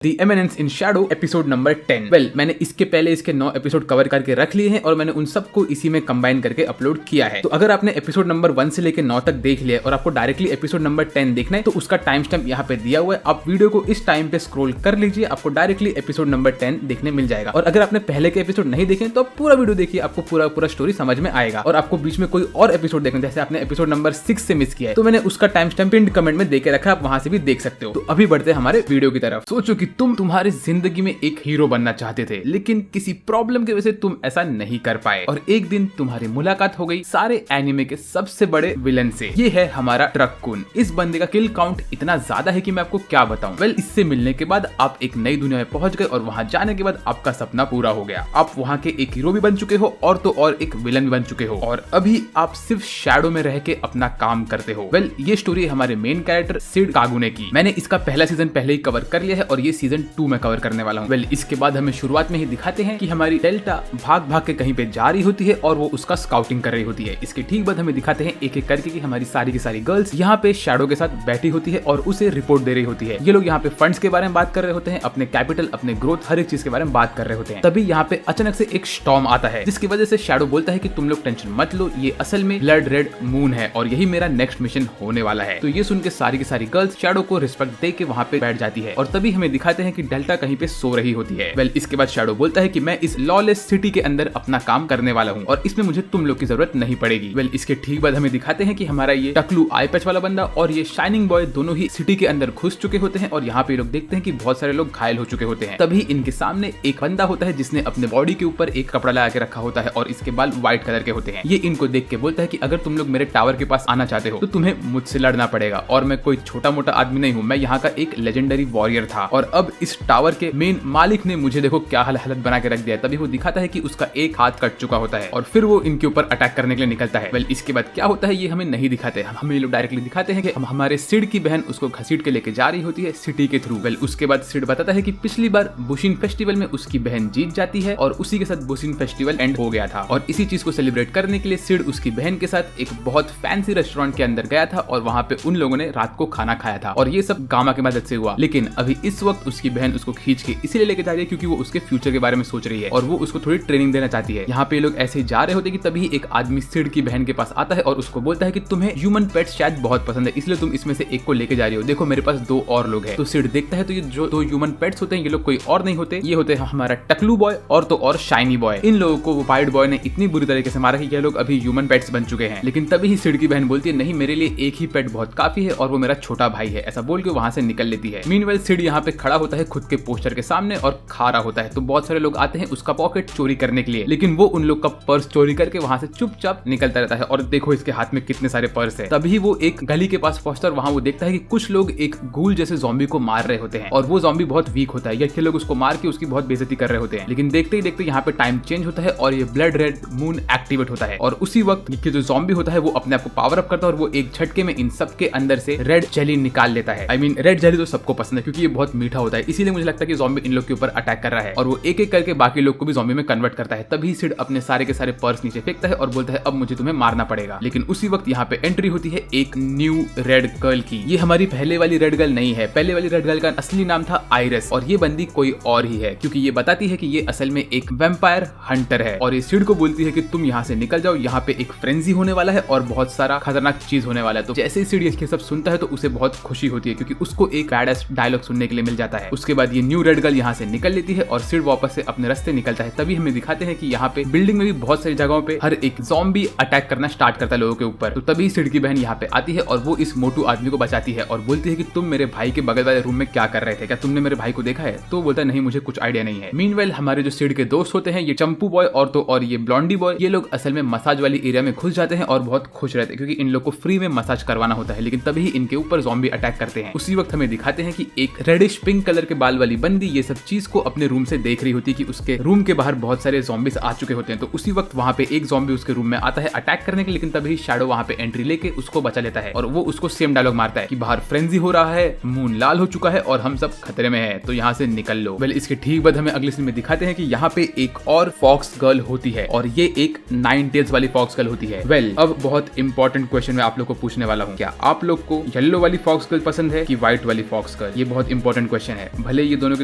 The eminence in Shadow episode number 10। Well, मैंने इसके पहले इसके 9 एपिसोड कवर करके रख लिए हैं और मैंने उन सबको इसी में कंबाइन करके अपलोड किया है। तो अगर आपने एपिसोड नंबर 1 से लेकर 9 तक देख लिया और आपको डायरेक्टली एपिसोड नंबर 10 देखना है तो उसका टाइम स्टैम्प यहाँ पे दिया हुआ है। आप वीडियो को इस टाइम पे स्क्रॉल कर लीजिए, आपको डायरेक्टली एपिसोड नंबर 10 देखने मिल जाएगा। और अगर आपने पहले के एपिसोड नहीं देखे तो आप पूरा वीडियो देखिए, आपको पूरा स्टोरी समझ में आएगा। और आपको बीच में कोई और एपिसोड देखना, जैसे आपने एपिसोड नंबर 6 से मिस किया है तो मैंने उसका टाइम स्टैम्प पिन कमेंट में देके रखा है, आप वहां से भी देख सकते हो। तो अभी बढ़ते हैं हमारे वीडियो की तरफ। सोचो कि तुम तुम्हारे जिंदगी में एक हीरो बनना चाहते थे, लेकिन किसी प्रॉब्लम की वजह से तुम ऐसा नहीं कर पाए और एक दिन तुम्हारी मुलाकात हो गई सारे एनिमे के सबसे बड़े विलन से। ये है हमारा ट्रक-कुन। इस बंदे का किल काउंट इतना ज्यादा है कि मैं आपको क्या बताऊं। वेल, इससे मिलने के बाद आप एक नई दुनिया में पहुंच गए और वहां जाने के बाद आपका सपना पूरा हो गया। आप वहां के एक हीरो भी बन चुके हो और तो और एक विलन भी बन चुके हो और अभी आप सिर्फ शैडो में रह के अपना काम करते हो। वेल, ये स्टोरी है हमारे मेन कैरेक्टर सिड कागुने की। मैंने इसका पहला सीजन पहले ही कवर कर लिया है और ये सीजन 2 में कवर करने वाला हूँ। वेल, इसके बाद हमें शुरुआत में ही दिखाते हैं कि हमारी डेल्टा भाग भाग के कहीं पे जा रही होती है और वो उसका स्काउटिंग कर रही होती है। इसके ठीक बाद हमें दिखाते हैं एक एक करके कि हमारी सारी की सारी गर्ल्स यहाँ पे शैडो के साथ बैठी होती है और उसे रिपोर्ट दे रही होती है। ये लोग यहाँ पे फंड्स के बारे में बात कर रहे होते हैं, अपने कैपिटल, अपने ग्रोथ, हर एक चीज के बारे में बात कर रहे होते हैं। तभी यहाँ पे अचानक से एक स्टॉर्म आता है जिसकी वजह से शैडो बोलता है कि तुम लोग टेंशन मत लो, ये असल में ब्लड रेड मून है और यही मेरा नेक्स्ट मिशन होने वाला है। तो ये सुन के सारी की सारी गर्ल्स शैडो को रिस्पेक्ट दे के वहाँ पे बैठ जाती है और तभी हमें दिखाते हैं कि डेल्टा कहीं पे सो रही होती है। वेल, इसके बाद शैडो बोलता है कि मैं इस लॉलेस सिटी के अंदर अपना काम करने वाला हूँ और इसमें मुझे तुम लोग की जरूरत नहीं पड़ेगी। वेल, इसके ठीक बाद हमें दिखाते हैं कि हमारा ये टकलू आई पैच वाला बंदा और ये शाइनिंग बॉय दोनों ही सिटी के अंदर घुस चुके होते हैं और यहाँ पे लोग देखते हैं कि बहुत सारे लोग घायल हो चुके होते हैं। तभी इनके सामने एक बंदा होता है जिसने अपने बॉडी के ऊपर एक कपड़ा लगा के रखा होता है और इसके बाल व्हाइट कलर के होते हैं। ये इनको देख के बोलता है कि अगर तुम लोग मेरे टावर के पास आना चाहते हो तो तुम्हें मुझसे लड़ना पड़ेगा और मैं कोई छोटा मोटा आदमी नहीं हूँ, मैं यहाँ का एक लेजेंडरी वॉरियर था और अब इस टावर के मेन मालिक ने मुझे देखो क्या हालत बना के रख दिया है। तभी वो दिखाता है कि उसका एक हाथ कट चुका होता है और फिर वो इनके ऊपर अटैक करने के लिए निकलता है। वेल, इसके बाद क्या होता है ये हमें नहीं दिखाते, हमें लोग डायरेक्टली दिखाते हैं कि हमारे सिड की बहन उसको घसीट के लेके जा रही होती है सिटी के थ्रू। वेल, उसके बाद सिड बताता है कि पिछली बार बुशिन फेस्टिवल में उसकी बहन जीत जाती है और उसी के साथ बुशिन फेस्टिवल एंड हो गया था और इसी चीज को सेलिब्रेट करने के लिए सिड उसकी बहन के साथ एक बहुत फैंसी रेस्टोरेंट के अंदर गया था और वहाँ पे उन लोगों ने रात को खाना खाया था और ये सब गामा की मदद से हुआ। लेकिन अभी इस वक्त उसकी बहन उसको खींच के इसीलिए लेके जा रही है क्योंकि वो उसके फ्यूचर के बारे में सोच रही है और वो उसको थोड़ी ट्रेनिंग देना चाहती है। यहाँ पे लोग ऐसे ही जा रहे होते कि तभी एक आदमी सिड की बहन के पास आता है और उसको बोलता है कि तुम्हें ह्यूमन पेट्स शायद बहुत पसंद है, इसलिए तुम इसमें से एक को लेके जा रही हो, देखो मेरे पास 2 और लोग हैं। तो सिड देखता है तो ये जो 2 ह्यूमन पेट्स होते हैं ये लोग कोई और नहीं होते, ये होते हैं हमारा टकलू बॉय और तो और शाइनी बॉय। इन लोगों को वो वाइट बॉय ने इतनी बुरी तरीके से मारा कि ये लोग अभी ह्यूमन पेट्स बन चुके हैं। लेकिन तभी ही सिड की बहन बोलती है नहीं, मेरे लिए एक ही पेट बहुत काफी है और वो मेरा छोटा भाई है, ऐसा बोल के वहां से निकल लेती है। मीनवेल, सिड यहाँ पे खड़ा होता है खुद के पोस्टर के सामने और खा रहा होता है। तो बहुत सारे लोग आते हैं उसका पॉकेट चोरी करने के लिए, लेकिन वो उन लोग का पर्स चोरी करके वहां से चुपचाप निकलता रहता है और देखो इसके हाथ में कितने सारे पर्स है। तभी वो एक गली के पास पहुंचता है, वहां वो देखता है कि कुछ लोग एक गूल जैसे ज़ॉम्बी को मार रहे होते हैं और वो ज़ॉम्बी बहुत वीक होता है, ये लोग उसको मार के उसकी बहुत बेइज्जती कर रहे होते हैं। लेकिन देखते ही देखते यहाँ पे टाइम चेंज होता है और ये ब्लड रेड मून एक्टिवेट होता है और उसी वक्त ये जो ज़ॉम्बी होता है वो अपने आप को पावर अप करता है और वो एक झटके में इन सब के अंदर से रेड जेली निकाल लेता है। आई मीन रेड जेली तो सबको पसंद है क्योंकि ये बहुत मीठा होता है, इसीलिए मुझे लगता है कि ज़ॉम्बी इन लोग के ऊपर अटैक कर रहा है और वो एक एक करके बाकी लोग को भी ज़ॉम्बी में कन्वर्ट करता है। तभी सिड अपने सारे के सारे पर्स नीचे फेंकता है और बोलता है अब मुझे तुम्हें मारना पड़ेगा। लेकिन उसी वक्त यहाँ पे एंट्री होती है एक न्यू रेड गर्ल की। ये हमारी पहले वाली रेड गर्ल नहीं है, पहले वाली रेड गर्ल का असली नाम था आइरिस और ये बंदी कोई और ही है क्योंकि ये बताती है कि ये असल में एक वैम्पायर हंटर है और ये सिड को बोलती है कि तुम यहाँ से निकल जाओ, यहाँ पे एक फ्रेंजी होने वाला है और बहुत सारा खतरनाक चीज होने वाला है। तो जैसे ही सिड ये सब सुनता है तो उसे बहुत खुशी होती है क्योंकि उसको एक बैडएस डायलॉग सुनने के लिए मिल जाता है। उसके बाद ये न्यू रेड गर्ल यहाँ से निकल लेती है और सिड वापस से अपने रास्ते निकलता है। तभी हमें दिखाते हैं कि यहाँ पे बिल्डिंग में भी बहुत सारी जगहों पे हर एक ज़ॉम्बी अटैक करना स्टार्ट करता है लोगों के ऊपर। तो तभी सिड की बहन यहाँ पे आती है और वो इस मोटू आदमी को बचाती है और बोलती है कि तुम मेरे भाई के बगल वाले रूम में क्या कर रहे थे, क्या तुमने मेरे भाई को देखा है? तो बोलता है नहीं, मुझे कुछ आइडिया नहीं है। मीनवेल, हमारे जो सिड के दोस्त होते हैं ये चंपू बॉय और तो और ये ब्लॉन्डी बॉय, ये लोग असल में मसाज वाली एरिया में घुस जाते हैं और बहुत खुश रहते हैं क्योंकि इन लोग को फ्री में मसाज करवाना होता है। लेकिन तभी इनके ऊपर ज़ॉम्बी अटैक करते हैं। उसी वक्त हमें दिखाते हैं कि एक रेडिश पिंक कलर के बाल वाली बंदी ये सब चीज को अपने रूम से देख रही होती है कि उसके रूम के बाहर बहुत सारे ज़ॉम्बीज आ चुके होते हैं। तो उसी वक्त वहाँ पे एक ज़ॉम्बी उसके रूम में आता है अटैक करने के, लेकिन तभी शैडो वहाँ पे एंट्री लेके उसको बचा लेता है और वो उसको सेम डायलॉग मारता है कि बाहर फ्रेंजी हो रहा है, मून लाल हो चुका है और हम सब खतरे में है, तो यहाँ से निकल लो। वेल, इसके ठीक बाद हमें अगले सीन में दिखाते हैं कि यहाँ पे एक और फॉक्स गर्ल होती है और ये एक 9 टेल्स वाली फॉक्स गर्ल होती है। वेल, अब बहुत इंपॉर्टेंट क्वेश्चन मैं आप लोग को पूछने वाला हूँ, क्या आप लोग को येलो वाली फॉक्स गर्ल पसंद है कि व्हाइट वाली फॉक्स गर्ल? ये बहुत इंपॉर्टेंट क्वेश्चन क्वेश्चन है। भले ये दोनों के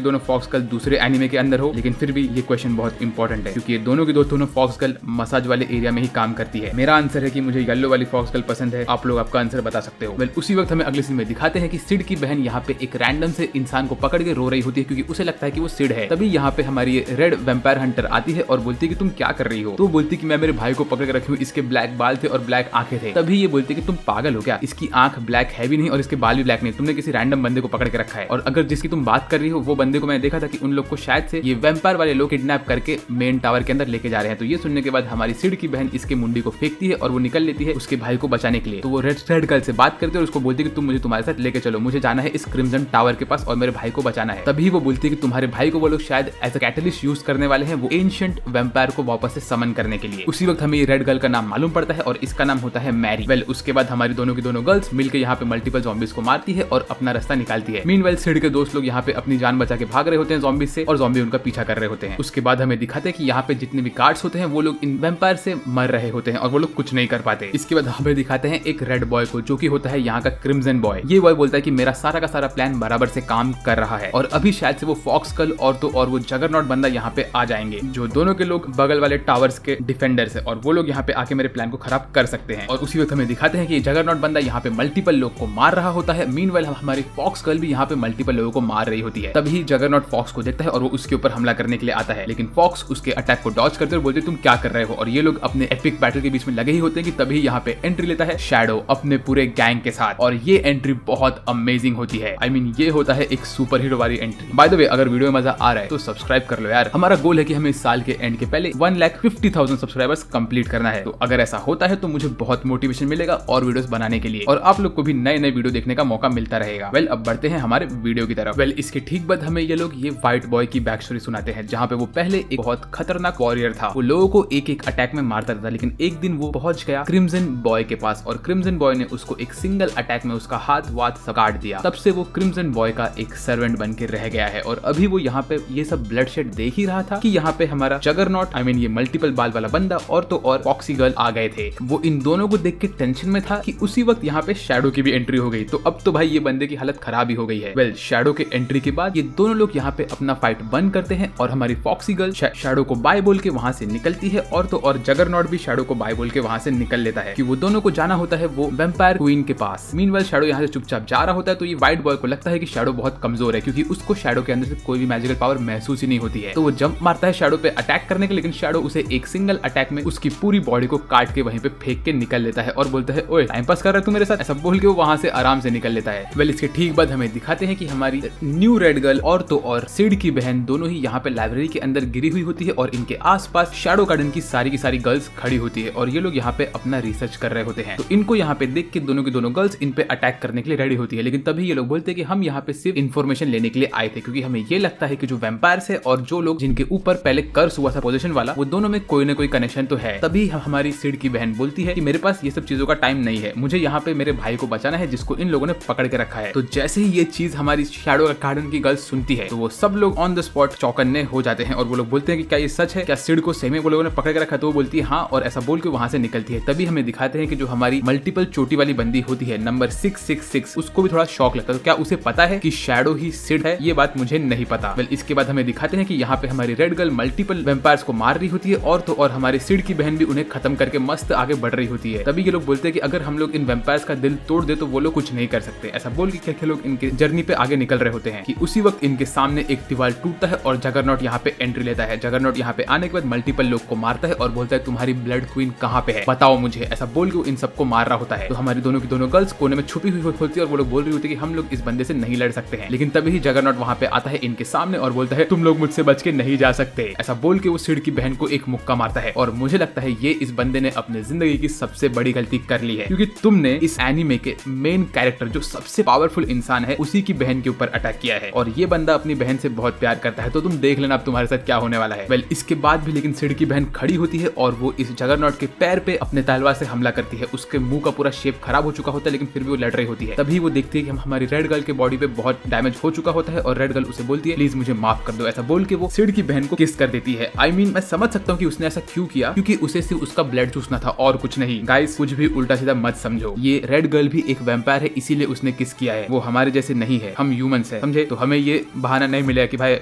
दोनों फॉक्स गर्ल दूसरे एनिमे के अंदर हो, लेकिन फिर भी ये क्वेश्चन बहुत इंपॉर्टेंट है क्योंकि ये दोनों की दोनों फॉक्स गर्ल मसाज वाले एरिया में ही काम करती है। मेरा आंसर है कि मुझे येलो वाली फॉक्स गर्ल पसंद है। आप लोग आपका आंसर बता सकते हो। वेल उसी वक्त हमें अगले सीन में दिखाते हैं कि सिड की बहन यहाँ पे एक रैंडम से इंसान को पकड़ के रो रही होती है क्योंकि उसे लगता है कि वो सिड है। तभी यहाँ पे हमारी रेड वैम्पायर हंटर आती है और बोलती है कि तुम क्या कर रही हो। तो बोलती कि मैं मेरे भाई को पकड़ के रखी हूँ, इसके ब्लैक बाल थे और ब्लैक आंखें थे। तभी ये बोलती कि तुम पागल हो क्या, इसकी आंख ब्लैक है भी नहीं और इसके बाल भी ब्लैक नहीं, तुमने किसी रैंडम बंदे को पकड़ के रखा है। और अगर जिसकी तुम बात कर रही हो वो बंदे को मैंने देखा था कि उन लोग को शायद से ये वैम्पायर वाले लोग किडनैप करके मेन टावर के अंदर लेके जा रहे हैं। तो ये सुनने के बाद हमारी सिड की बहन इसके मुंडी को फेंकती है और वो निकल लेती है उसके भाई को बचाने के लिए। तो वो रेड गर्ल से बात करती है और उसको बोलती है कि तुम मुझे तुम्हारे साथ लेके चलो, मुझे जाना है इस क्रिम्सन टावर के पास और मेरे भाई को बचाना है। तभी वो बोलती है कि तुम्हारे भाई को वो लोग शायद एज अ कैटलिस्ट यूज करने वाले हैं, वो एंशिएंट वैम्पायर को वापस से समन करने के लिए। उसी वक्त हमें रेड गर्ल का नाम मालूम पड़ता है और इसका नाम होता है मैरी। वेल उसके बाद हमारी दोनों की दोनों गर्ल्स मिलकर यहाँ पे मल्टीपल ज़ॉम्बीज को मारती है और अपना रास्ता निकालती है। मीनवाइल सिड के दोस्त लोग यहाँ पे अपनी जान बचा के भाग रहे होते हैं ज़ॉम्बीज से और ज़ॉम्बी उनका पीछा कर रहे होते हैं। उसके बाद हमें दिखाते हैं कि यहाँ पे जितने भी गार्ड्स होते हैं वो लोग इन वैम्पायर से मर रहे होते हैं और वो लोग कुछ नहीं कर पाते। इसके बाद हमें दिखाते हैं एक रेड बॉय को जो कि होता है यहाँ का क्रिम्सन बॉय। ये बॉय बोलता है कि मेरा सारा का सारा प्लान बराबर से काम कर रहा है और अभी शायद से वो फॉक्स गर्ल और तो और वो जगरनॉट बंदा यहाँ पे आ जाएंगे, जो दोनों के लोग बगल वाले टावर्स के डिफेंडर्स है और वो लोग यहाँ पे आके मेरे प्लान को खराब कर सकते हैं। और उसी वक्त हमें दिखाते हैं कि जगरनॉट बंदा यहाँ पे मल्टीपल लोग को मार रहा होता है। मीनवाइल हमारी फॉक्स गर्ल भी यहाँ पे मल्टीपल लोगों को मार रही होती है। तभी जगरनॉट फॉक्स को देखता है और वो उसके ऊपर हमला करने के लिए आता है, लेकिन फॉक्स उसके अटैक को डॉज करते और बोलते तुम क्या कर रहे हो। और ये लोग अपने एपिक बैटल के बीच में लगे ही होते हैं कि तभी यहाँ पे एंट्री लेता है शैडो अपने पूरे गैंग के साथ और ये एंट्री बहुत अमेजिंग होती है। आई मीन ये होता है एक सुपर हीरो वाली एंट्री। बाय द वे अगर वीडियो में मजा आ रहा है तो सब्सक्राइब कर लो यार। हमारा गोल है कि हमें इस साल के एंड के पहले 1,50,000 सब्सक्राइबर्स कंप्लीट करना है। तो अगर ऐसा होता है तो मुझे बहुत मोटिवेशन मिलेगा और वीडियोस बनाने के लिए और आप लोग को भी नए नए वीडियो देखने का मौका मिलता रहेगा। वेल अब बढ़ते हैं हमारे वीडियो की तरफ। वेल इसके ठीक बाद हमें ये लोग ये व्हाइट बॉय की बैक स्टोरी सुनाते हैं जहाँ पे वो पहले एक बहुत खतरनाक वॉरियर था। वो लोगों को एक एक अटैक में मारता था, लेकिन एक दिन वो पहुंच गया क्रिम्सन बॉय के पास और क्रिम्सन बॉय ने उसको एक सिंगल अटैक में उसका हाथ वाथ सब काट दिया। तब से वो क्रिम्सन बॉय का एक सर्वेंट बन के रह गया है और अभी वो यहाँ पे ये सब ब्लड शेड देख ही रहा था कि यहाँ पे हमारा जगरनॉट आई मीन ये मल्टीपल बाल वाला बंदा और तो और फॉक्सी गर्ल आ गए थे। वो इन दोनों को देख के टेंशन में था कि उसी वक्त यहाँ पे शैडो की भी एंट्री हो गई। तो अब तो भाई ये बंदे की हालत खराब ही हो गई है। वेल शैडो के एंट्री के बाद ये दोनों लोग यहाँ पे अपना फाइट बंद करते हैं और हमारी फॉक्सी गर्ल शैडो को बाय बोल के वहां से निकलती है और तो और जगरनॉट भी शैडो को बाय बोल के वहां से निकल लेता है कि वो दोनों को जाना होता है वो वैम्पायर क्वीन के पास। मीनवाइल शैडो यहाँ से चुपचाप जा रहा होता है। तो ये व्हाइट बॉय को लगता है कि शैडो बहुत कमजोर है क्योंकि उसको शैडो के अंदर से कोई भी मैजिकल पावर महसूस ही नहीं होती है। तो वो जंप मारता है शैडो पे अटैक करने के, लेकिन शैडो उसे एक सिंगल अटैक में उसकी पूरी बॉडी को काट के वहीं पे फेंक के निकल लेता है और बोलता है ओए टाइम पास कर रहा है तू मेरे साथ, ऐसा बोल के वो वहां से आराम से निकल लेता है। वेल इसके ठीक बाद हमें दिखाते हैं कि हमारी न्यू रेड गर्ल और तो और सिड की बहन दोनों ही यहाँ पे लाइब्रेरी के अंदर गिरी हुई होती है और इनके आसपास शैडो गार्डन की सारी गर्ल्स खड़ी होती है और ये लोग यहाँ पे अपना रिसर्च कर रहे होते हैं। तो इनको यहाँ पे देख के दोनों की दोनों गर्ल्स इन पे अटैक करने के लिए रेडी होती है, लेकिन तभी ये लोग बोलते हैं कि हम यहाँ पे सिर्फ इन्फॉर्मेशन लेने के लिए आए थे क्योंकि हमें ये लगता है कि जो वैम्पायर्स है और जो लोग जिनके ऊपर पहले कर्स हुआ था पोजीशन वाला, वो दोनों में कोई ना कोई कनेक्शन तो है। तभी हमारी सिड की बहन बोलती है कि मेरे पास ये सब चीजों का टाइम नहीं है, मुझे यहाँ पे मेरे भाई को बचाना है जिसको इन लोगों ने पकड़ के रखा है। तो जैसे ही ये चीज हमारी शैडो गार्डन की गर्ल्स सुनती है तो वो सब लोग ऑन द स्पॉट चौकन्ने हो जाते हैं और वो लोग बोलते हैं कि क्या ये सच है, क्या सिड को सही में वो लोगों ने पकड़ के रखा है। तो वो बोलती है हाँ, और ऐसा बोल के वहां से निकलती है। तभी हमें दिखाते हैं कि जो हमारी मल्टीपल चोटी वाली बंदी होती है नंबर 666, उसको भी थोड़ा शौक लगता है। तो क्या उसे पता है कि शैडो ही सिड है? ये बात मुझे नहीं पता। वेल इसके बाद हमें दिखाते हैं कि यहाँ पे हमारी रेड गर्ल मल्टीपल वैम्पायर्स को मार रही होती है और तो और हमारी सिड की बहन भी उन्हें खत्म करके मस्त आगे बढ़ रही होती है। तभी ये लोग बोलते हैं कि अगर हम लोग इन वैम्पायर्स का दिल तोड़ दे तो वो लोग कुछ नहीं कर सकते। ऐसा बोल के क्या लोग इनके जर्नी पे आगे निकल रहे होते हैं कि उसी वक्त इनके सामने एक दीवार टूटता है और जगरनॉट यहाँ पे एंट्री लेता है। जगरनॉट यहाँ पे आने के बाद मल्टीपल लोग को मारता है और बोलता है तुम्हारी ब्लड क्वीन कहाँ पे है, बताओ मुझे। ऐसा बोल के इन सबको मार रहा होता है। तो हमारी दोनों की दोनों गर्ल्स कोने में छुपी हुई होती है और वो लोग बोल रही होती है कि हम लोग इस बंदे से नहीं लड़ सकते हैं। लेकिन तभी जगरनॉट वहाँ पे आता है इनके सामने और बोलता है तुम लोग मुझसे बच के नहीं जा सकते। ऐसा बोल के वो सिड की बहन को एक मुक्का मारता है और मुझे लगता है ये इस बंदे ने अपने जिंदगी की सबसे बड़ी गलती कर ली है, क्योंकि तुमने इस एनिमे के मेन कैरेक्टर जो सबसे पावरफुल इंसान है उसी की बहन के ऊपर अटैक किया है और ये बंदा अपनी बहन से बहुत प्यार करता है। तो तुम देख लेना अब तुम्हारे साथ क्या होने वाला है। वेल इसके बाद भी लेकिन सिड की बहन खड़ी होती है और वो इस जगरनॉट के पैर पे अपने तलवार से हमला करती है। उसके मुंह का पूरा शेप खराब हो चुका होता है लेकिन फिर भी वो लड़ रही होती है। तभी वो देखती है कि हमारी रेड गर्ल के बॉडी पे बहुत डैमेज हो चुका होता है और रेड गर्ल उसे बोलती है प्लीज मुझे माफ कर दो। ऐसा बोल के वो सिड की बहन को किस कर देती है। आई मीन मैं समझ सकता हूँ कि उसने ऐसा क्यों किया, क्योंकि उसे सिर्फ उसका ब्लड चूसना था और कुछ नहीं। गाइस कुछ भी उल्टा सीधा मत समझो, ये रेड गर्ल भी एक वैम्पायर है इसीलिए उसने किस किया है, वो हमारे जैसे नहीं है, हम ह्यूमंस है। है, समझे। तो हमें ये बहाना नहीं मिलेगा कि भाई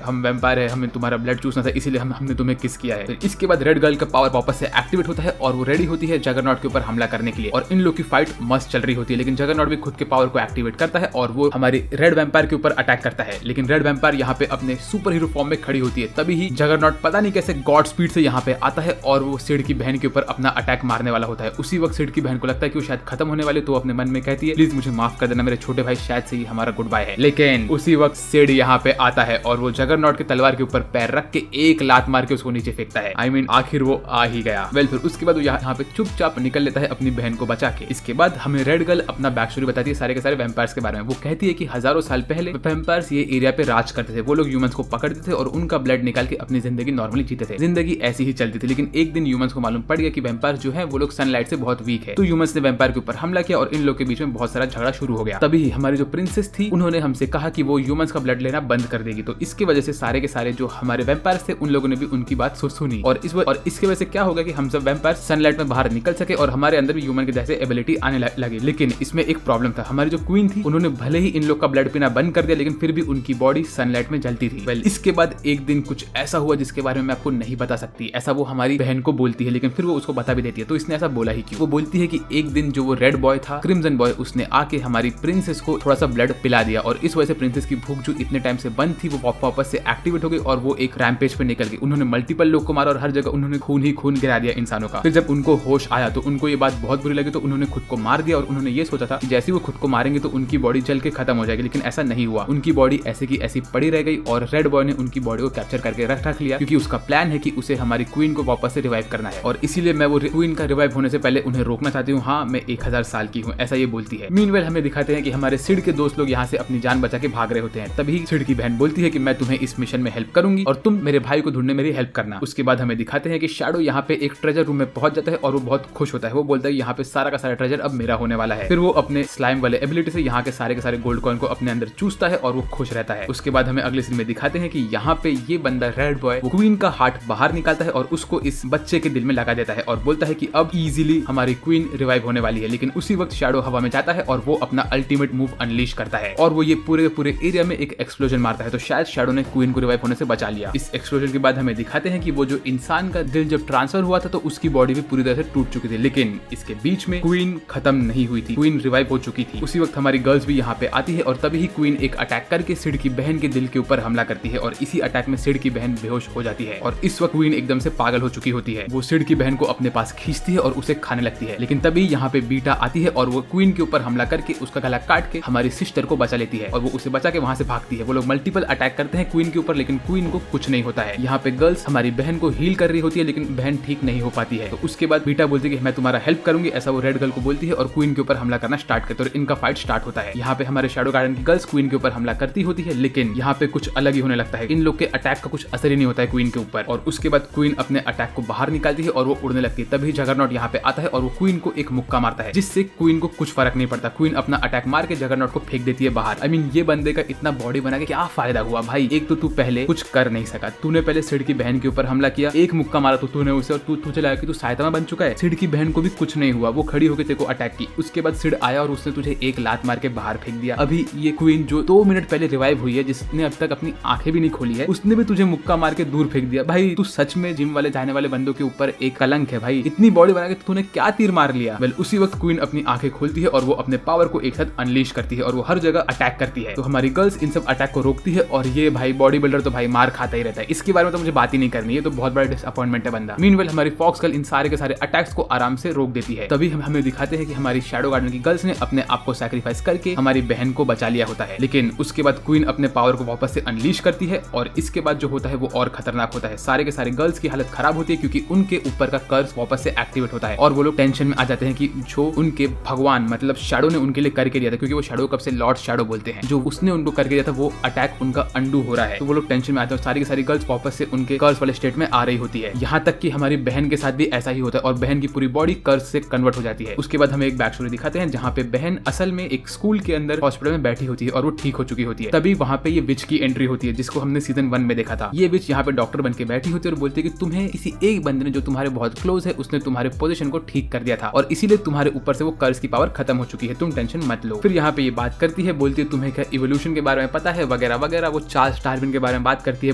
हम वैम्पायर है, हमें तुम्हारा ब्लड चूसना था इसीलिए हमने तुम्हें किस किया है। इसके बाद रेड गर्ल का पावर वापस से एक्टिवेट होता है और वो रेडी होती है जगरनॉट के ऊपर हमला करने के लिए और इन लोग की फाइट मस्त चल रही होती है। लेकिन जगरनॉट भी खुद के पावर को एक्टिवेट करता है और वो हमारी रेड वैम्पायर के ऊपर अटैक करता है। लेकिन रेड वैम्पायर यहाँ पे अपने सुपर हीरो फॉर्म में खड़ी होती है। तभी ही जगरनॉट पता नहीं कैसे गॉड स्पीड से यहाँ पे आता है और वो सिड की बहन के ऊपर अपना अटैक मारने वाला होता है। उसी वक्त सिड की बहन को लगता है कि वो शायद खत्म होने वाले, तो अपने मन में कहती है प्लीज मुझे माफ कर देना मेरे छोटे भाई, शायद से ही हमारा गुड बाय है। लेकिन उसी वक्त सिड यहाँ पे आता है और वो जगरनॉट के तलवार के ऊपर पैर रख के एक लात मार के उसको नीचे फेंकता है। I mean, आखिर वो आ ही गया। वेल फिर उसके बाद वो यहाँ पे चुपचाप निकल लेता है अपनी बहन को बचा के। इसके बाद हमें रेड गर्ल अपना बैक स्टोरी बताती है सारे के सारे वैम्पायर्स के बारे में। वो कहती है कि हजारों साल पहले वैम्पायर्स ये एरिया पे राज करते थे। वो लोग ह्यूमंस को पकड़ते थे और उनका ब्लड निकाल के अपनी जिंदगी नॉर्मली जीते थे। जिंदगी ऐसी ही चलती थी। लेकिन एक दिन ह्यूमंस को मालूम पड़ गया कि वैम्पायर जो है वो लोग सनलाइट से बहुत वीक है। तो ह्यूमंस ने वैम्पायर के ऊपर हमला किया और इन लोग के बीच में बहुत सारा झगड़ा शुरू हो गया। तभी हमारी जो प्रिंसेस थी उन्होंने हमसे कहा कि वो ह्यूमंस का ब्लड लेना बंद कर देगी। तो इसकी वजह से सारे के सारे जो हमारे वैम्पायर्स थे उन लोगों ने भी उनकी बात सुनी और इसकी वजह से क्या होगा कि हम सब वैम्पायर सनलाइट में बाहर निकल सके और हमारे अंदर भी ह्यूमन के जैसे एबिलिटी आने लगी। लेकिन इसमें एक प्रॉब्लम था। हमारी जो क्वीन थी उन्होंने भले ही इन लोग का ब्लड पीना बंद कर दिया लेकिन फिर भी उनकी बॉडी सनलाइट में जलती थी। वेल इसके बाद एक दिन कुछ ऐसा हुआ जिसके बारे में मैं आपको नहीं बता सकती। ऐसा वो हमारी बहन को बोलती है लेकिन फिर वो उसको बता भी देती है। तो इसने ऐसा बोला ही क्यों? वो बोलती है कि एक दिन जो वो रेड बॉय था, क्रिम्सन बॉय, उसने आके हमारी प्रिंसेस को थोड़ा सा ब्लड पिला दिया और इस वजह से प्रिंसेस की भूख जो इतने टाइम से बंद थी वो वापस से एक्टिवेट हो गई और वो एक रैम्पेज पे निकल गई। उन्होंने मल्टीपल लोग को मारा और हर जगह उन्होंने खून ही खून गिरा दिया इंसानों का। फिर जब उनको होश आया तो उनको ये बात बहुत बुरी लगी तो उन्होंने खुद को मार दिया और उन्होंने ये सोचा था जैसे वो खुद को मारेंगे तो उनकी बॉडी जल के खत्म हो जाएगी। लेकिन ऐसा नहीं हुआ। उनकी बॉडी ऐसे की ऐसी पड़ी रह गई और रेड बॉय ने उनकी बॉडी को कैप्चर करके रख लिया क्योंकि उसका प्लान है कि उसे हमारी क्वीन को वापस से रिवाइव करना है और इसीलिए मैं वो क्वीन का रिवाइव होने से पहले उन्हें रोकना चाहती हूँ। हाँ मैं 1000 साल की हूँ, ऐसा ये बोलती है। मीनवेल हमें दिखाते हैं कि हमारे सिड के दोस्त लोग यहाँ से अपनी जान बचा के भाग रहे होते हैं। तभी सिड की बहन बोलती है कि मैं तुम्हें इस मिशन में हेल्प करूंगी और तुम मेरे भाई को ढूंढने मेरी हेल्प करना। उसके बाद हमें दिखाते हैं कि शैडो यहाँ पे एक ट्रेजर रूम में पहुंच जाता है और वो बहुत खुश होता है। वो बोलता है यहाँ पे सारा का सारा ट्रेजर अब मेरा होने वाला है। फिर वो अपने स्लाइम वाले एबिलिटी से यहाँ के सारे गोल्ड कॉइन को अपने अंदर चूसता है और वो खुश रहता है। उसके बाद हमें अगले सीन में दिखाते हैं कि यहाँ पे ये बंदा रेड बॉय क्वीन का हार्ट बाहर निकालता है और उसको इस बच्चे के दिल में लगा देता है और बोलता है कि अब इजीली हमारी क्वीन रिवाइव होने वाली है। लेकिन उसी वक्त शैडो हवा में जाता है और वो अपना अल्टीमेट मूव अनलीश करता है और वो ये पूरे एरिया में एक एक्सप्लोजन मारता है। तो शायद शैडो ने क्वीन को रिवाइव होने से बचा लिया। इस एक्सप्लोजन के बाद हमें दिखाते हैं कि वो जो इंसान का दिल जब ट्रांसफर हुआ था तो उसकी बॉडी भी पूरी तरह से टूट चुकी थी। लेकिन इसके बीच में क्वीन खत्म नहीं हुई थी, क्वीन रिवाइव हो चुकी थी। उसी वक्त हमारी गर्ल्स भी यहाँ पे आती है और तभी ही क्वीन एक अटैक करके सिड की बहन के दिल के ऊपर हमला करती है और इसी अटैक में सिड की बहन बेहोश हो जाती है और इस वक्त क्वीन एकदम से पागल हो चुकी होती है। वो सिड की बहन को अपने पास खींचती है और उसे खाने लगती है। लेकिन तभी यहाँ पे बीटा आती है और वो क्वीन के ऊपर हमला करके उसका गला काट के हमारी सिस्टर को बचा लेती है और वो उसे बचा के वहां से भागती है। वो लोग मल्टीपल अटैक करते हैं क्वीन के ऊपर लेकिन क्वीन को कुछ नहीं होता है। यहाँ पे गर्ल्स हमारी बहन को हील कर रही होती है लेकिन बहन ठीक नहीं हो पाती है। तो उसके बाद बीटा बोलती है कि मैं तुम्हारा हेल्प करूंगी, ऐसा वो रेड गर्ल को बोलती है और क्वीन के ऊपर हमला करना स्टार्ट करते हैं और इनका फाइट स्टार्ट होता है। यहाँ पे हमारे शैडो गार्डन की गर्ल्स क्वीन के ऊपर हमला करती होती है लेकिन यहाँ पे कुछ अलग ही होने लगता है। इन लोग के अटैक का कुछ असर ही नहीं होता है क्वीन के ऊपर और उसके बाद क्वीन अपने अटैक को बाहर निकालती है और वो उड़ने लगती है। तभी जगरनॉट यहाँ पे आता है और वो क्वीन को एक मुक्का मारता है जिससे क्वीन को कुछ फर्क नहीं पड़ता। क्वीन अपना अटैक मार के जगरनॉट को फेंक देती है बाहर। आई मीन ये बंदे का इतना बॉडी बना के क्या फायदा हुआ भाई? एक तो तू पहले कुछ कर नहीं सका, तूने पहले सिड की बहन के ऊपर हमला किया, एक मुक्का मारा तो तूने उसे और तुझे लगा कि तू साइतामा बन चुका है। सिड की बहन को भी कुछ नहीं हुआ, वो खड़ी होकर तेरे को अटैक की। उसके बाद सिड आया और उसने तुझे एक लात मार के बाहर फेंक दिया। अभी ये क्वीन जो 2 मिनट पहले रिवाइव हुई है, जिसने अब तक अपनी आंखें भी नहीं खोली है, उसने भी तुझे मुक्का मार के दूर फेंक दिया। भाई तू सच में जिम वाले जाने वाले बंदों के ऊपर एक कलंक है भाई। इतनी बॉडी बना के तूने क्या तीर मार लिया? वेल उसी वक्त क्वीन अपनी आंखें खोलती है और वो अपने पावर को एक साथ अनलीश करती है और वो हर जगह अटैक करती है। तो हमारी गर्ल्स इन सब अटैक को रोकती है और ये भाई बॉडी बिल्डर तो भाई मार खाता ही रहता है। इसके बारे में तो मुझे बात ही नहीं करनी है, तो बहुत बड़ा डिसअपॉइंटमेंट है बंदा। मीनवेल हमारी फॉक्स गर्ल इन सारे के सारे अटैक्स को आराम से रोक देती है। तभी हमें दिखाते हैं कि हमारी शैडो गार्डन की गर्ल्स ने अपने आप को सैक्रिफाइस करके हमारी बहन को बचा लिया होता है। लेकिन उसके बाद क्वीन अपने पावर को वापस से अनलीश करती है और इसके बाद जो होता है वो और खतरनाक होता है। सारे के सारे गर्ल्स की हालत खराब होती है क्योंकि उनके ऊपर का कर्स वापस से एक्टिवेट होता है और वो लोग टेंशन में आ जाते हैं कि जो उनके भगवान मतलब शैडो ने उनके लिए करके दिया था, क्योंकि वो शैडो कब से लॉर्ड शैडो बोलते हैं, जो उसने उनको करके दिया था वो अटैक उनका अंडू हो रहा है। तो वो लोग टेंशन में आते हैं। सारी की सारी गर्ल्स वापस से उनके कर्स वाले स्टेट में आ रही होती है। यहाँ तक कि हमारी बहन के साथ भी ऐसा ही होता है और बहन की पूरी बॉडी कर्स से कन्वर्ट हो जाती है। उसके बाद हमें एक बैक स्टोरी दिखाते हैं जहाँ पे बहन असल में एक स्कूल के अंदर हॉस्पिटल में बैठी होती है और वो ठीक हो चुकी होती है। तभी वहाँ पे ये विच की एंट्री होती है जिसको हमने सीजन 1 में देखा था। ये विच यहाँ पे डॉक्टर बन के बैठी होती है और बोलती है कि तुम्हें किसी एक बंदे ने जो तुम्हारे बहुत क्लोज है उसने तुम्हारे पोजीशन को ठीक कर दिया था और इसीलिए तुम्हारे ऊपर से वो कर्स की पावर खत्म हो चुकी है, तुम टेंशन मत लो। फिर यहाँ पे ये बात करती है, बोलती है तुम्हें क्या इवोल्यूशन इवोल्यूशन के बारे में पता है वगैरह वगैरह। वो चार्ल्स डार्विन के बारे में बात करती है,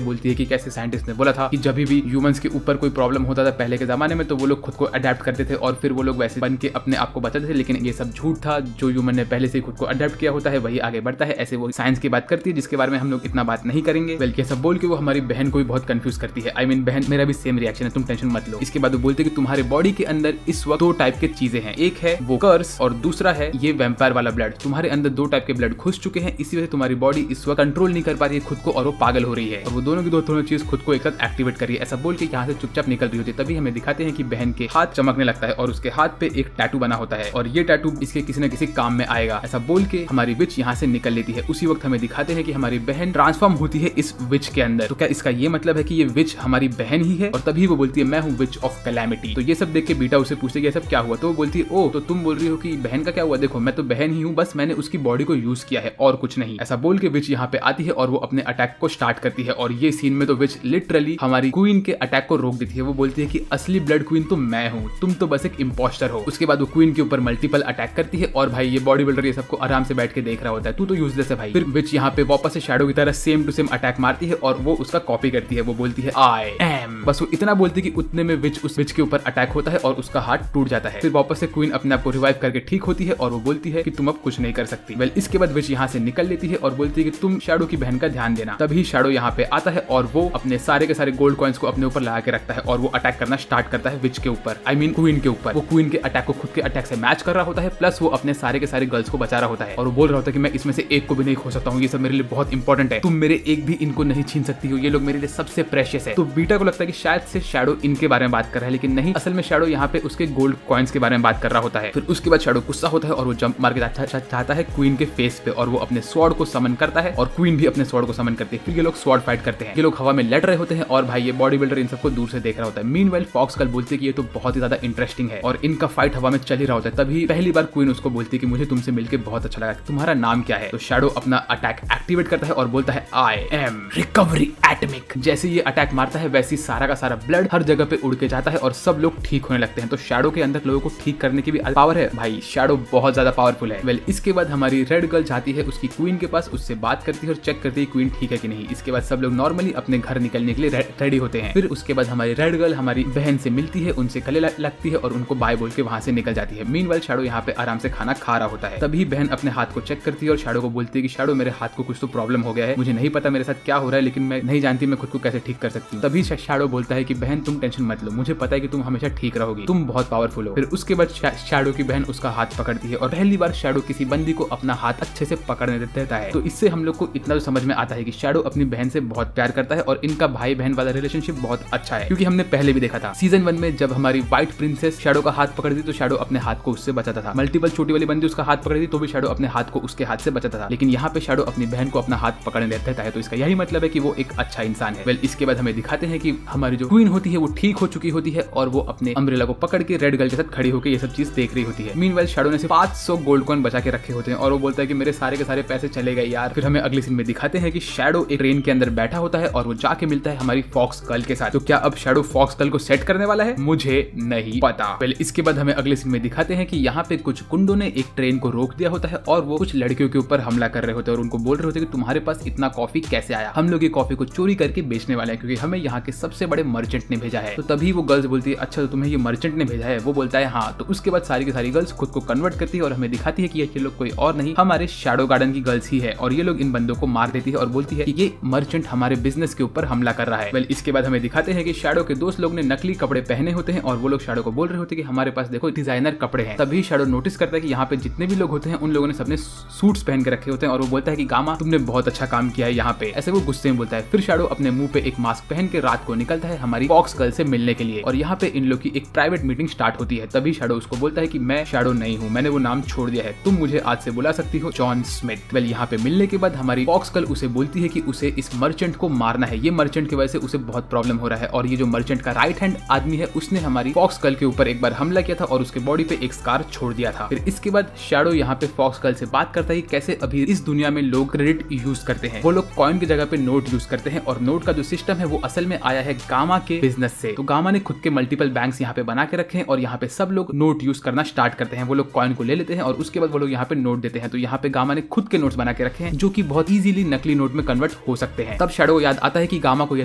बोलती है कि कैसे साइंटिस्ट ने बोला था कि जब भी ह्यूमंस के ऊपर कोई प्रॉब्लम होता था पहले के जमाने में तो वो लोग खुद को अडेप्ट करते थे और फिर वो लोग वैसे बन के अपने आप को बचाते थे, लेकिन ये सब झूठ था। जो ह्यूमन ने पहले से खुद को अडेप्ट किया होता है वही आगे बढ़ता है। ऐसे वो साइंस की बात करती है जिसके बारे में हम लोग इतना बात नहीं करेंगे। बल्कि सब बोल के वो हमारी बहन को भी बहुत कंफ्यूज करती है। आई मीन बहन, मेरा भी सेम रिएक्शन है, तुम टेंशन मत लो। इसके बाद वो बोलते हैं कि तुम्हारे बॉडी के अंदर इस वक्त दो टाइप के चीजें हैं, एक है वो कर्स और दूसरा है ये वैम्पायर वाला ब्लड। तुम्हारे अंदर दो टाइप के ब्लड घुस चुके हैं, इसी वजह से तुम्हारी बॉडी इस वक्त कंट्रोल नहीं कर पा रही है खुद को और वो पागल हो रही है और वो दोनों की दोनों चीज खुद को एक साथ एक्टिवेट कर रही है। ऐसा बोल के यहाँ से चुपचाप निकल रही होती है। तभी हमें दिखाते हैं कि बहन के हाथ चमकने लगता है और उसके हाथ पे एक टैटू बना होता है और ये टैटू इसके किसी न किसी काम में आएगा। ऐसा बोल के हमारी विच यहाँ से निकल लेती है। उसी वक्त हमें दिखाते हैं कि हमारी बहन ट्रांसफॉर्म होती है इस विच के अंदर। तो क्या इसका ये मतलब है कि ये विच हमारी बहन ही है? और तभी वो बोलती है मैं हूँ विच ऑफ कैलामिटी। तो ये सब देख के बीटा उसे पूछते ये सब क्या हुआ? तो वो बोलती है ओ तो तुम बोल रही हो कि बहन का क्या हुआ? देखो मैं तो बहन ही हूँ, बस मैंने उसकी बॉडी को यूज किया है और कुछ नहीं। ऐसा बोल के विच यहाँ पे आती है और वो अपने अटैक को स्टार्ट करती है और ये सीन में तो विच लिटरली हमारी क्वीन के अटैक को रोक देती है। वो बोलती है कि असली ब्लड क्वीन तो मैं हूँ, तुम तो बस एक इम्पोस्टर हो। उसके बाद वो क्वीन के ऊपर मल्टीपल अटैक करती है और भाई ये बॉडी बिल्डर ये सबको आराम से बैठ के देख रहा होता है, तू तो यूजलेस है भाई। फिर विच यहाँ पे वापस से शैडो की तरह सेम टू सेम अटैक मारती है और वो उसका कॉपी करती है। वो बोलती है आई एम, बस वो इतना बोलती है कि उतने में विच उस विच के ऊपर अटैक होता है और उसका हाथ टूट जाता है। फिर वापस से क्वीन अपने आप को रिवाइव करके ठीक होती है और वो बोलती है कि तुम अब कुछ नहीं कर सकती। वेल इसके बाद विच यहाँ से निकल लेती है और बोलती है कि तुम शैडो की बहन का ध्यान देना। तभी शैडो यहाँ पे आता है और वो अपने सारे के सारे गोल्ड कॉइन्स को अपने ऊपर लगा के रखता है और वो अटैक करना स्टार्ट करता है विच के ऊपर, आई मीन क्वीन के ऊपर। वो क्वीन के अटैक को खुद के अटैक से मैच कर रहा होता है, प्लस वो अपने सारे के सारे गर्ल्स को बचा रहा होता है और वो बोल रहा होता है कि मैं इसमें से एक को भी नहीं खो सकता हूँ, ये सब मेरे लिए बहुत इंपॉर्टेंट है, तुम मेरे एक भी इनको नहीं छीन सकती हो, ये लोग मेरे लिए सबसे प्रेशियस है। तो बीटा को लगता है कि शायद से शैडो इनके बारे में बात कर रहा है, लेकिन नहीं, असल में शैडो यहाँ पे उसके गोल्ड कॉइन्स के बारे में बात कर रहा होता है। फिर उसके बाद शैडो गुस्सा होता है और वो जंप मार के चाहता है क्वीन के फेस पे और वो अपने स्वॉर्ड को समन करता है और क्वीन भी अपने स्वॉर्ड को समन करती है। फिर ये लोग स्वॉर्ड फाइट करते हैं, ये लोग हवा में लड़ रहे होते हैं और भाई ये बॉडी बिल्डर इन सबको दूर से देख रहा होता है। मीनवाइल फॉक्स कल बोलती है कि ये तो बहुत ही ज्यादा इंटरेस्टिंग है और इनका फाइट हवा में चल ही रहा होता है। तभी पहली बार क्वीन उसको बोलती है कि मुझे तुमसे मिलकर बहुत अच्छा लगा, तुम्हारा नाम क्या है? तो शैडो अपना अटैक एक्टिवेट करता है और बोलता है आई एम रिकवरी एटमिक। जैसे ये अटैक मारता है वैसे सारा का सारा ब्लड हर जगह पे उड़ के जाता है और सब लोग ठीक होने लगते हैं। तो शैडो के अंदर लोगों को ठीक करने की भी पावर है भाई, शैडो बहुत ज्यादा पावरफुल है। वेल इसके बाद हमारी रेड गर्ल जाती है उसकी क्वीन के पास, उससे बात करती है और चेक करती है क्वीन ठीक है कि नहीं। इसके बाद सब लोग नॉर्मली अपने घर निकलने के लिए रेडी होते हैं। फिर उसके बाद हमारी रेड गर्ल हमारी बहन से मिलती है, उनसे गले लगती है और उनको बाय बोल के वहां से निकल जाती है। मीनवाइल शैडो यहाँ पे आराम से खाना खा रहा होता है। तभी बहन अपने हाथ को चेक करती है और शैडो को बोलती है कि शैडो मेरे हाथ को कुछ तो प्रॉब्लम हो गया है, मुझे नहीं पता मेरे साथ क्या हो रहा है, लेकिन मैं नहीं जानती मैं खुद को कैसे ठीक कर सकती हूँ। तभी शैडो बोलता है कि बहन तुम टेंशन मत लो, मुझे पता है कि तुम हमेशा ठीक रहोगी, तुम बहुत पावरफुल हो। फिर उसके बाद शैडो की बहन उसका हाथ पकड़ती है और पहली बार शैडो किसी बंदी को अपना हाथ अच्छे से पकड़ने देता है। तो इससे हम लोग को इतना तो समझ में आता है कि शैडो अपनी बहन से बहुत प्यार करता है और इनका भाई बहन वाला रिलेशनशिप बहुत अच्छा है, क्योंकि हमने पहले भी देखा था सीजन 1 में जब हमारी व्हाइट प्रिंसेस शैडो का हाथ पकड़ती तो शैडो अपने हाथ को उससे बचाता था। मल्टीपल छोटी वाली बंदी उसका हाथ पकड़ती तो भी शैडो अपने हाथ को उसके हाथ से बचाता था, लेकिन यहाँ पे शैडो अपनी बहन को अपना हाथ पकड़ने देता है। तो इसका यही मतलब है कि वो एक अच्छा इंसान है। वेल इसके बाद हमें दिखाते हैं कि हमारी जो क्वीन होती है वो ठीक हो चुकी होती है और वो अपने अम्ब्रेला को पकड़ के रेड गर्ल के साथ खड़ी होकर ये सब चीज देख रही होती है। मीनवाइल शैडो ने सिर्फ 500 गोल्ड कॉइन बचा के रखे होते हैं और वो बोलता है कि मेरे सारे के सारे पैसे चले गए यार। फिर हमें अगले सीन में दिखाते हैं कि शैडो एक ट्रेन के अंदर बैठा होता है और वो जाके मिलता है हमारी फॉक्स गर्ल के साथ। तो क्या अब शैडो फॉक्स गर्ल को सेट करने वाला है? मुझे नहीं पता। पहले इसके बाद हमें अगले सीन में दिखाते हैं कि यहाँ पे कुछ गुंडों ने एक ट्रेन को रोक दिया होता है और वो कुछ लड़कियों के ऊपर हमला कर रहे होते हैं और उनको बोल रहे होते हैं कि तुम्हारे पास इतना कॉफी कैसे आया, हम लोग ये कॉफी को चोरी करके बेचने वाले हैं क्योंकि हमें यहाँ के सबसे बड़े मर्चेंट ने भेजा है। तो तभी वो गर्ल्स बोलती है अच्छा तो तुम्हें ये मर्चेंट ने भेजा है? वो बोलता है हाँ। तो उसके बाद सारी की सारी गर्ल्स खुद को कन्वर्ट करती है और हमें दिखाती है कि ये लोग कोई और नहीं हमारे शैडो गार्डन की गर्ल्स ही है और ये लोग इन बंदों को मार देती है और बोलती है कि ये मर्चेंट हमारे बिजनेस के ऊपर हमला कर रहा है। वेल इसके बाद हमें दिखाते हैं कि शैडो के दोस्त लोग ने नकली कपड़े पहने होते हैं और वो लोग शैडो को बोल रहे होते हैं कि हमारे पास देखो डिजाइनर कपड़े हैं। तभी शैडो नोटिस करता है कि यहाँ पे जितने भी लोग होते हैं उन लोगों ने सबने सूट्स पहन के रखे होते हैं और वो बोलता है कि गामा तुमने बहुत अच्छा काम किया है यहाँ पे, ऐसे वो गुस्से में बोलता है। फिर शैडो अपने मुंह पे एक मास्क पहन के रात को निकलता है हमारी फॉक्स गर्ल से मिलने के लिए और यहाँ पे इन लोग की एक प्राइवेट मीटिंग स्टार्ट होती है। तभी शैडो उसको बोलता है कि मैं शैडो नहीं हूँ, मैंने वो नाम छोड़ दिया है, तुम मुझे आज से बुला सकती हो जॉन स्मिथ। वेल यहाँ पे मिलने के बाद हमारी फॉक्स गर्ल उसे बोलती है कि उसे इस मर्चेंट को मारना है, ये मर्चेंट की वजह से उसे बहुत प्रॉब्लम हो रहा है और ये जो मर्चेंट का राइट हैंड आदमी है उसने हमारी फॉक्स गर्ल के ऊपर एक बार हमला किया था और उसके बॉडी पे एक स्कार छोड़ दिया था। फिर इसके बाद शैडो यहाँ पे फॉक्स गर्ल से बात करता है कि कैसे अभी इस दुनिया में लोग क्रेडिट यूज करते हैं, वो लोग कॉइन की जगह पे नोट यूज करते हैं और नोट का जो सिस्टम है वो असल में आया है गामा के बिजनेस से। तो गामा ने खुद के मल्टीपल बैंक्स यहाँ पे बना के रखे हैं और यहाँ पे सब लोग नोट यूज करना स्टार्ट करते हैं, वो लोग कॉइन को ले लेते हैं और उसके बाद वो लोग यहाँ पे नोट देते हैं। तो यहाँ पे गामा ने खुद के नोट्स बना के रखे हैं जो कि बहुत इजीली नकली नोट में कन्वर्ट हो सकते हैं। तब शैडो को याद आता है कि गामा को यह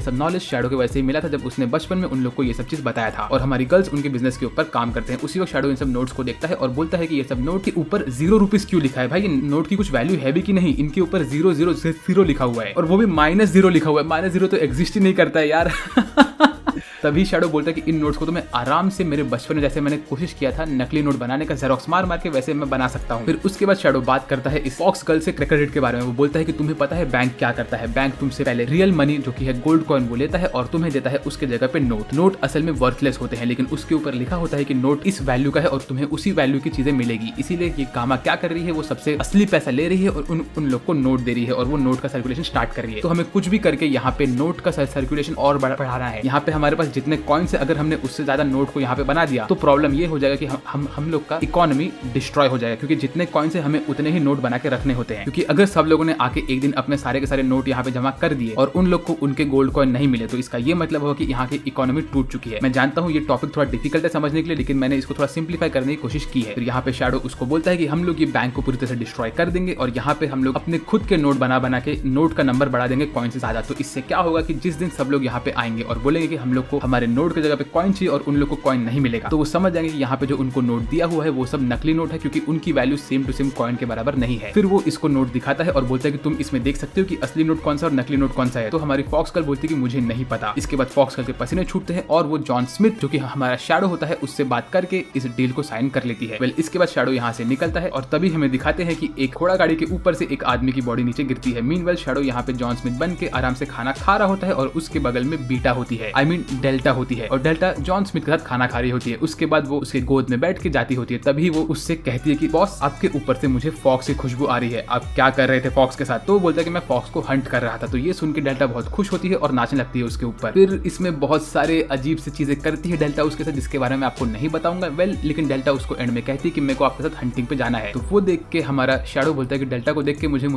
सब नॉलेज शैडो के वैसे ही मिला था जब उसने बचपन में उन लोग को ये सब चीज बताया था और हमारी गर्ल्स उनके बिजनेस के ऊपर काम करते हैं। उसी वक्त शैडो इन सब नोट्स को देखता है और बोलता है कि ये सब नोट के ऊपर 0 रुपीज क्यों लिखा है भाई, ये नोट की कुछ वैल्यू है भी कि नहीं, इनके ऊपर 000 लिखा हुआ है और वो भी -0 लिखा हुआ है। -0 तो एग्जिस्ट ही नहीं करता है यार। तभी शैडो बोलता है कि इन नोट्स को तो मैं आराम से मेरे बचपन में जैसे मैंने कोशिश किया था नकली नोट बनाने का, जेरोक्स मार मार के वैसे मैं बना सकता हूँ। फिर उसके बाद शैडो बात करता है इस फॉक्स गर्ल से क्रेडिट के बारे में। वो बोलता है कि तुम्हें पता है बैंक क्या करता है, बैंक तुमसे पहले रियल मनी जो कि है गोल्ड कॉइन वो लेता है और तुम्हें देता है उसके जगह पे नोट। नोट असल में वर्थलेस होते हैं लेकिन उसके ऊपर लिखा होता है कि नोट इस वैल्यू का है और तुम्हें उसी वैल्यू की चीजें मिलेगी। इसीलिए ये गामा क्या कर रही है, वो सबसे असली पैसा ले रही है और उन लोग को नोट दे रही है और वो नोट का सर्कुलेशन स्टार्ट कर रही है। तो हमें कुछ भी करके यहाँ पे नोट का सर्कुलेशन और बढ़ाना है। यहाँ पे हमारे पास जितने कॉइन्स है, अगर हमने उससे ज्यादा नोट को यहाँ पे बना दिया तो प्रॉब्लम ये हो जाएगा कि हम लोग का इकोनॉमी डिस्ट्रॉय हो जाएगा, क्योंकि जितने कॉइन्स है हमें उतने ही नोट बना के रखने होते हैं। क्योंकि अगर सब लोगों ने आके एक दिन अपने सारे के सारे नोट यहाँ पे जमा कर दिए और उन लोग को उनके गोल्ड कॉइन नहीं मिले तो इसका ये मतलब होगा कि यहाँ की इकोनॉमी टूट चुकी है। मैं जानता हूँ ये टॉपिक थोड़ा डिफिकल्ट है समझने के लिए, लेकिन मैंने इसको थोड़ा सिंप्लीफाई करने की कोशिश की है। फिर यहाँ पे शैडो उसको बोलता है कि हम लोग ये बैंक को पूरी तरह से डिस्ट्रॉय कर देंगे और यहाँ पे हम लोग अपने खुद के नोट बना के नोट का नंबर बढ़ा देंगे कॉइन से ज्यादा। तो इससे क्या होगा कि जिस दिन सब लोग यहाँ पे आएंगे और बोलेंगे कि हम लोग को हमारे नोट की जगह पे कॉइन चाहिए और उन लोग को कॉइन नहीं मिलेगा, तो वो समझ जाएंगे कि यहाँ पे जो उनको नोट दिया हुआ है वो सब नकली नोट है, क्योंकि उनकी value same to same coin के बराबर नहीं है। फिर वो इसको नोट दिखाता है और बोलता है कि तुम इसमें देख सकते हो कि असली नोट कौन सा और नकली नोट कौन सा है। तो हमारी फॉक्स गर्ल बोलती है कि मुझे नहीं पता। इसके बाद फॉक्स गर्ल के पसीने छूटते हैं और वो जॉन स्मिथ जो कि हमारा शैडो होता है उससे बात करके इस डील को साइन कर लेती है। इसके बाद शैडो यहाँ से निकलता है और तभी हमें दिखाते हैं कि एक घोड़ा गाड़ी के ऊपर से एक आदमी की बॉडी नीचे गिरती है। मीनवेल शैडो यहाँ पे जॉन स्मिथ बन के आराम से खाना खा रहा होता है और उसके बगल में बीटा होती है, आई मीन डेल्टा होती है और डेल्टा जॉन स्मिथ के साथ खाना खा रही होती है। उसके बाद वो उसके गोद में बैठ के जाती होती है। तभी वो उससे कहती है कि बॉस आपके ऊपर से मुझे फॉक्स की खुशबू आ रही है, आप क्या कर रहे थे फॉक्स के साथ? तो वो बोलता है कि मैं फॉक्स को हंट कर रहा था। तो ये सुन के डेल्टा बहुत खुश होती है और नाचने लगती है उसके ऊपर। फिर इसमें बहुत सारे अजीब सी चीजें करती है डेल्टा उसके साथ, जिसके बारे में आपको नहीं बताऊंगा। लेकिन डेल्टा उसको एंड में कहती है कि मेरे को आपके साथ हंटिंग पे जाना है। तो वो देख के हमारा शैडो बोलता है कि डेल्टा को देख के मुझे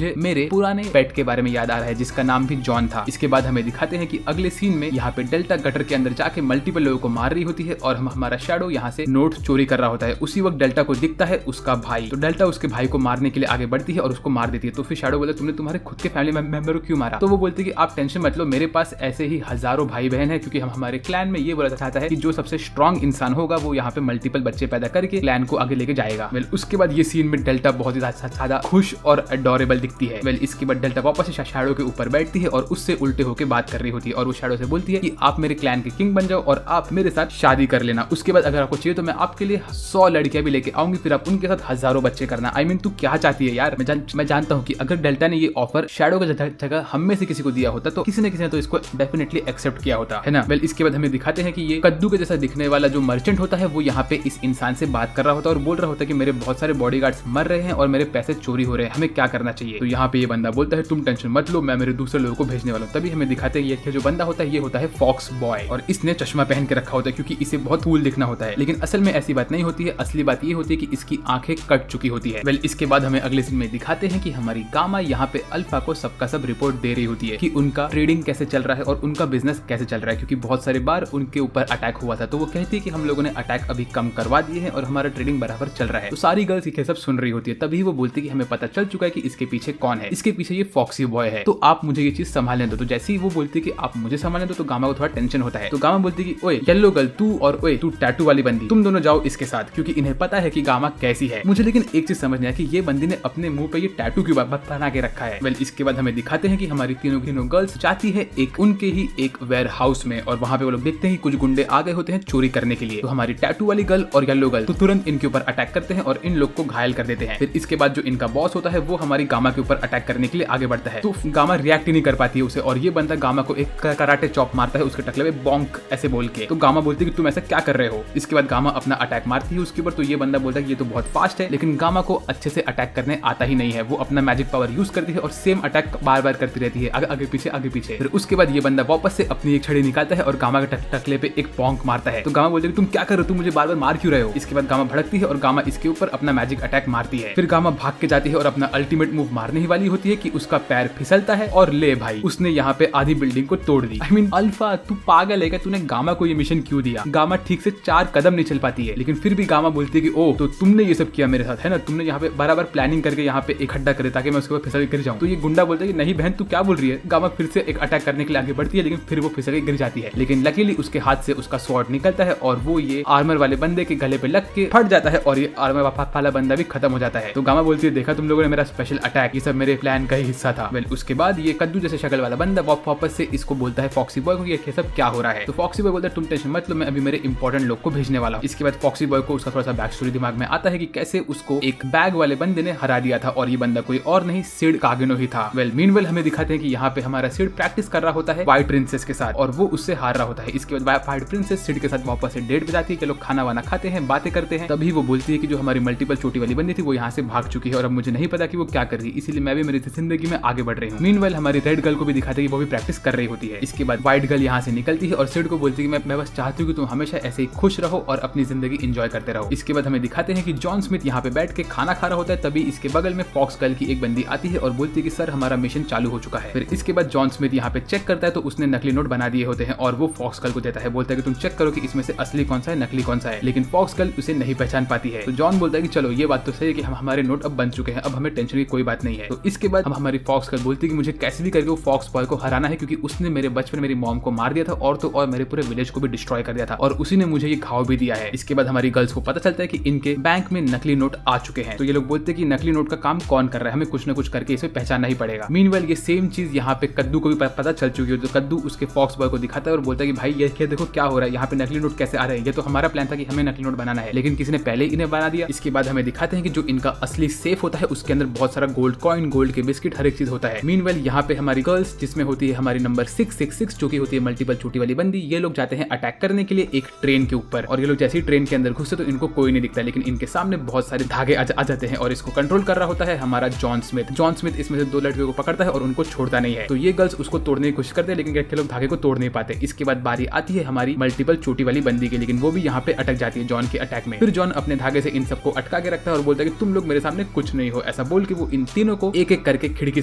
मेरे पुराने पेट के बारे में याद आ रहा है जिसका नाम भी जॉन था। इसके बाद हमें दिखाते हैं कि अगले सीन में यहाँ पे डेल्टा गटर के अंदर जाके मल्टीपल लोगों को मार रही होती है और हमारा शैडो यहाँ से नोट चोरी कर रहा होता है। उसी वक्त डेल्टा को दिखता है उसका भाई। तो डेल्टा उसके भाई को मारने के लिए आगे बढ़ती है और उसको मार देती है। तो फिर शैडो बोलता है तुमने तुम्हारे खुद के फैमिली मेंबर को क्यों मारा? तो वो बोलती है कि आप टेंशन मत लो, मेरे पास ऐसे ही हजारों भाई बहन है, क्योंकि हम हमारे क्लैन में ये बोला चाहता है कि जो सबसे स्ट्रॉन्ग इंसान होगा वो यहाँ पे मल्टीपल बच्चे पैदा करके क्लैन को आगे लेके जाएगा। उसके बाद ये सीन में डेल्टा बहुत ही ज्यादा खुश और अडोरेबल दिखती है। इसके बाद डेल्टा वापस से शैडो के ऊपर बैठती है और उससे उल्टे होकर बात कर रही होती है और वो शैडो से बोलती है कि आप मेरे क्लैन के किंग बन जाओ और आप मेरे साथ शादी कर लेना। उसके बाद अगर आपको चाहिए तो मैं आपके लिए 100 लड़कियां भी लेके आऊंगी, फिर आप उनके साथ हजारों बच्चे करना। आई मीन तू क्या चाहती है यार? मैं जानता हूँ कि अगर डेल्टा ने ये ऑफर शैडो की जगह हम में से किसी को दिया होता तो किसी ने तो इसको डेफिनेटली एक्सेप्ट किया होता है ना। इसके बाद हमें दिखाते हैं कि ये कद्दू के जैसा दिखने वाला जो मर्चेंट होता है वो यहाँ पे इस इंसान से बात कर रहा होता है और बोल रहा होता है कि मेरे बहुत सारे बॉडीगार्ड्स मर रहे हैं और मेरे पैसे चोरी हो रहे हैं, हमें क्या करना चाहिए? तो यहाँ पे ये बंदा बोलता है तुम टेंशन मत लो, मैं मेरे दूसरे लोगों को भेजने वाला हूँ। तभी हमें दिखाते हैं ये जो बंदा होता है ये होता है फॉक्स बॉय और इसने चश्मा पहन के रखा होता है क्योंकि इसे बहुत कूल दिखना होता है। लेकिन असल में ऐसी बात नहीं होती है। असली बात ये होती है कि इसकी आंखें कट चुकी होती है। इसके बाद हमें अगले सीन में दिखाते हैं कि हमारी गामा यहाँ पे अल्फा को सबका सब रिपोर्ट दे रही होती है कि उनका ट्रेडिंग कैसे चल रहा है और उनका बिजनेस कैसे चल रहा है, क्योंकि बहुत सारे बार उनके ऊपर अटैक हुआ था। तो वो कहती है कि हम लोगों ने अटैक अभी कम करवा दिए हैं और हमारा ट्रेडिंग बराबर चल रहा है। तो सारी गर्ल्स ये सब सुन रही होती है। तभी वो बोलती है कि हमें पता चल चुका है कि इसके पीछे कौन है, इसके पीछे ये फॉक्सी बॉय है, तो आप मुझे ये चीज संभालने दो। तो जैसे ही वो बोलती है कि आप मुझे संभालने दो तो गामा को थोड़ा टेंशन होता है। तो गामा बोलती है कि ओए येलो गर्ल तू और ओए तू टैटू वाली बंदी, तुम दोनों जाओ इसके साथ, क्योंकि इन्हें पता है कि गामा कैसी है। मुझे लेकिन एक चीज समझ नहीं आया कि ये बंदी ने अपने मुंह पे ये टैटू क्यों बना के रखा है। इसके बाद हमें दिखाते हैं कि हमारी तीनों गर्ल्स जाती है उनके ही एक वेयर हाउस में और वहाँ पे वो लोग देखते हैं कुछ गुंडे आ गए होते हैं चोरी करने के लिए। तो हमारी टैटू वाली गर्ल और येलो गर्ल तो तुरंत इनके ऊपर अटैक करते हैं और इन लोग को घायल कर देते हैं। फिर इसके बाद जो इनका बॉस होता है वो हमारी गामा के ऊपर अटैक करने के लिए आगे बढ़ता है। तो गामा रिएक्ट ही नहीं कर पाती है उसे और ये बंदा गामा को एक कराटे चॉप मारता है उसके टकले में बॉन्क ऐसे बोल के। तो गामा बोलती है कि तुम ऐसा क्या कर रहे हो? इसके बाद गामा अपना अटैक मारती है उसके ऊपर। तो ये बंदा बोलता है कि ये तो बहुत फास्ट है, लेकिन गामा को अच्छे से अटैक करने आता ही नहीं है। वो अपना मैजिक पावर यूज करती है और सेम अटैक बार बार करती रहती है, आगे पीछे। फिर उसके बाद ये बंदा वापस से अपनी एक छड़ी निकालता है और गामा के टकले पे एक बॉन्क मारता है। तो गामा बोलती है कि तुम क्या कर रहे हो, तुम मुझे बार बार मार क्यों रहे हो? इसके बाद गामा भड़कती है और गामा इसके ऊपर अपना मैजिक अटैक मारती है। फिर गामा भाग के जाती है और अपना अल्टीमेट मूव मारने ही वाली होती है कि उसका पैर फिसलता है और ले भाई उसने यहाँ पे आधी बिल्डिंग को तोड़ दी। आई मीन अल्फा तू पागल है क्या, तूने गामा को ये मिशन क्यों दिया? गामा ठीक से 4 कदम नहीं चल पाती है, लेकिन फिर भी गामा बोलती है कि ओ तो तुमने ये सब किया मेरे साथ, है ना, तुमने यहाँ पे बराबर प्लानिंग करके यहाँ पे एक खड्डा करे ताकि मैं उसके ऊपर फिसल गिर जाऊं। तो ये गुंडा बोलता है कि नहीं बहन तू क्या बोल रही है। गामा फिर से एक अटैक करने के लिए आगे बढ़ती है, लेकिन फिर वो फिसल के गिर जाती है। लेकिन लकीली उसके हाथ से उसका स्वॉर्ड निकलता है और वो ये आर्मर वाले बंदे के गले पे लग के फट जाता है और ये आर्मर वाला बंदा भी खत्म हो जाता है। तो गामा बोलती है देखा तुम लोगों ने मेरा स्पेशल अटैक, ये सब मेरे प्लान का ही हिस्सा था। वेल उसके बाद ये कद्दू जैसे शक्ल वाला बंदा वापस से इसको बोलता है फॉक्सी बॉय को ये सब क्या हो रहा है। तो फॉक्सी बॉय बोलता है तुम टेंशन मत लो, मैं अभी मेरे इंपॉर्टेंट लोग को भेजने वाला हूँ। इसके बाद फॉक्सी बॉय को उसका थोड़ा सा बैक स्टोरी दिमाग में आता है कि कैसे उसको एक बैग वाले बंदे ने हरा दिया था और ये बंदा कोई और नहीं सिड कागिनो ही था। वेल मीनवेल हमें दिखाते हैं कि यहाँ पे हमारा सिड प्रैक्टिस कर रहा होता है व्हाइट प्रिंसेस के साथ और वो उससे हार रहा होता है। इसके बाद व्हाइट प्रिंसेस सिड के साथ वापस से डेट बिताती है कि लोग खाना वाना खाते हैं, बातें करते हैं। तभी वो बोलती है कि जो हमारी मल्टीपल चोटी वाली बंदी थी वो यहाँ से भाग चुकी है और अब मुझे नहीं पता कि वो क्या कर रही है, इसीलिए मैं भी मेरी जिंदगी में आगे बढ़ रही हूँ। मीनवेल हमारी रेड गर्ल को भी दिखाते हैं कि वो भी प्रैक्टिस कर रही होती है। इसके बाद व्हाइट गर्ल यहाँ से निकलती है और सिड को बोलती है कि मैं बस चाहती हूँ कि तुम हमेशा ऐसे ही खुश रहो और अपनी जिंदगी एंजॉय करते रहो। इसके बाद हमें दिखाते हैं कि जॉन स्मिथ यहाँ पे बैठ के खाना खा रहा होता है, तभी इसके बगल में फॉक्स गर्ल की एक बंदी आती है और बोलती है कि सर हमारा मिशन चालू हो चुका है। फिर इसके बाद जॉन स्मिथ यहाँ पे चेक करता है तो उसने नकली नोट बना दिए होते हैं और वो फॉक्स गर्ल को देता है, बोलता है कि तुम चेक करो कि इसमें से असली कौन सा है नकली कौन सा है। लेकिन फॉक्स गर्ल उसे नहीं पहचान पाती है। तो जॉन बोलता है कि चलो ये बात तो सही है कि हमारे नोट अब बन चुके हैं, अब हमें टेंशन की कोई बात नहीं है। तो इसके बाद हमारी फॉक्स गर्ल बोलती है कि मुझे कैसे भी करके वो फॉक्स बॉय को हराना है क्योंकि उसने मेरे बचपन मेरी मॉम को मार दिया था और तो और मेरे पूरे विलेज को भी डिस्ट्रॉय कर दिया था और उसी ने मुझे ये घाव भी दिया है। इसके बाद हमारी गर्ल्स को पता चलता है कि इनके बैंक में नकली नोट आ चुके हैं। तो ये लोग बोलते हैं कि नकली नोट का काम कौन कर रहा है, हमें कुछ ना कुछ करके इसे पहचानना ही पड़ेगा। मीनवेल ये सेम चीज यहाँ पे कद्दू को भी पता चल चुकी है। तो कद्दू उसके फॉक्स बॉय को दिखाता है और बोलता है कि भाई ये देखो क्या हो रहा है, यहाँ पे नकली नोट कैसे आ रहे हैं, ये तो हमारा प्लान था कि हमें नकली नोट बनाना है लेकिन किसी ने पहले इन्हें बना दिया। इसके बाद हमें दिखाते हैं कि जो इनका असली सेफ होता है उसके अंदर बहुत सारा गोल्ड कॉइन, गोल्ड के बिस्किट, हर एक चीज होता है। मीनवेल यहाँ पे हमारी गर्ल्स जिसमें होती है हमारी नंबर 666 जो की होती है मल्टीपल छोटी वाली बंदी, ये लोग जाते हैं अटैक करने के लिए एक ट्रेन के ऊपर और ये लोग जैसे ही ट्रेन के अंदर घुसते तो इनको कोई नहीं दिखता लेकिन इनके सामने बहुत सारे धागे आ जाते हैं और इसको कंट्रोल कर रहा होता है हमारा जॉन स्मिथ। जॉन स्मिथ इसमें से 2 लड़कियों को पकड़ता है और उनको छोड़ता नहीं है। तो ये गर्ल्स उसको तोड़ने की कोशिश करते हैं लेकिन लड़के लोग धागे को तोड़ नहीं पाते। इसके बाद बारी आती है हमारी मल्टीपल छोटी वाली बंदी की, लेकिन वो भी यहाँ पे अटक जाती है जॉन के अटैक में। फिर जॉन अपने धागे से इन सबको अटका के रखता है और बोलता है कि तुम लोग मेरे सामने कुछ नहीं हो, ऐसा बोल के वो इन तीनों को एक एक करके खिड़की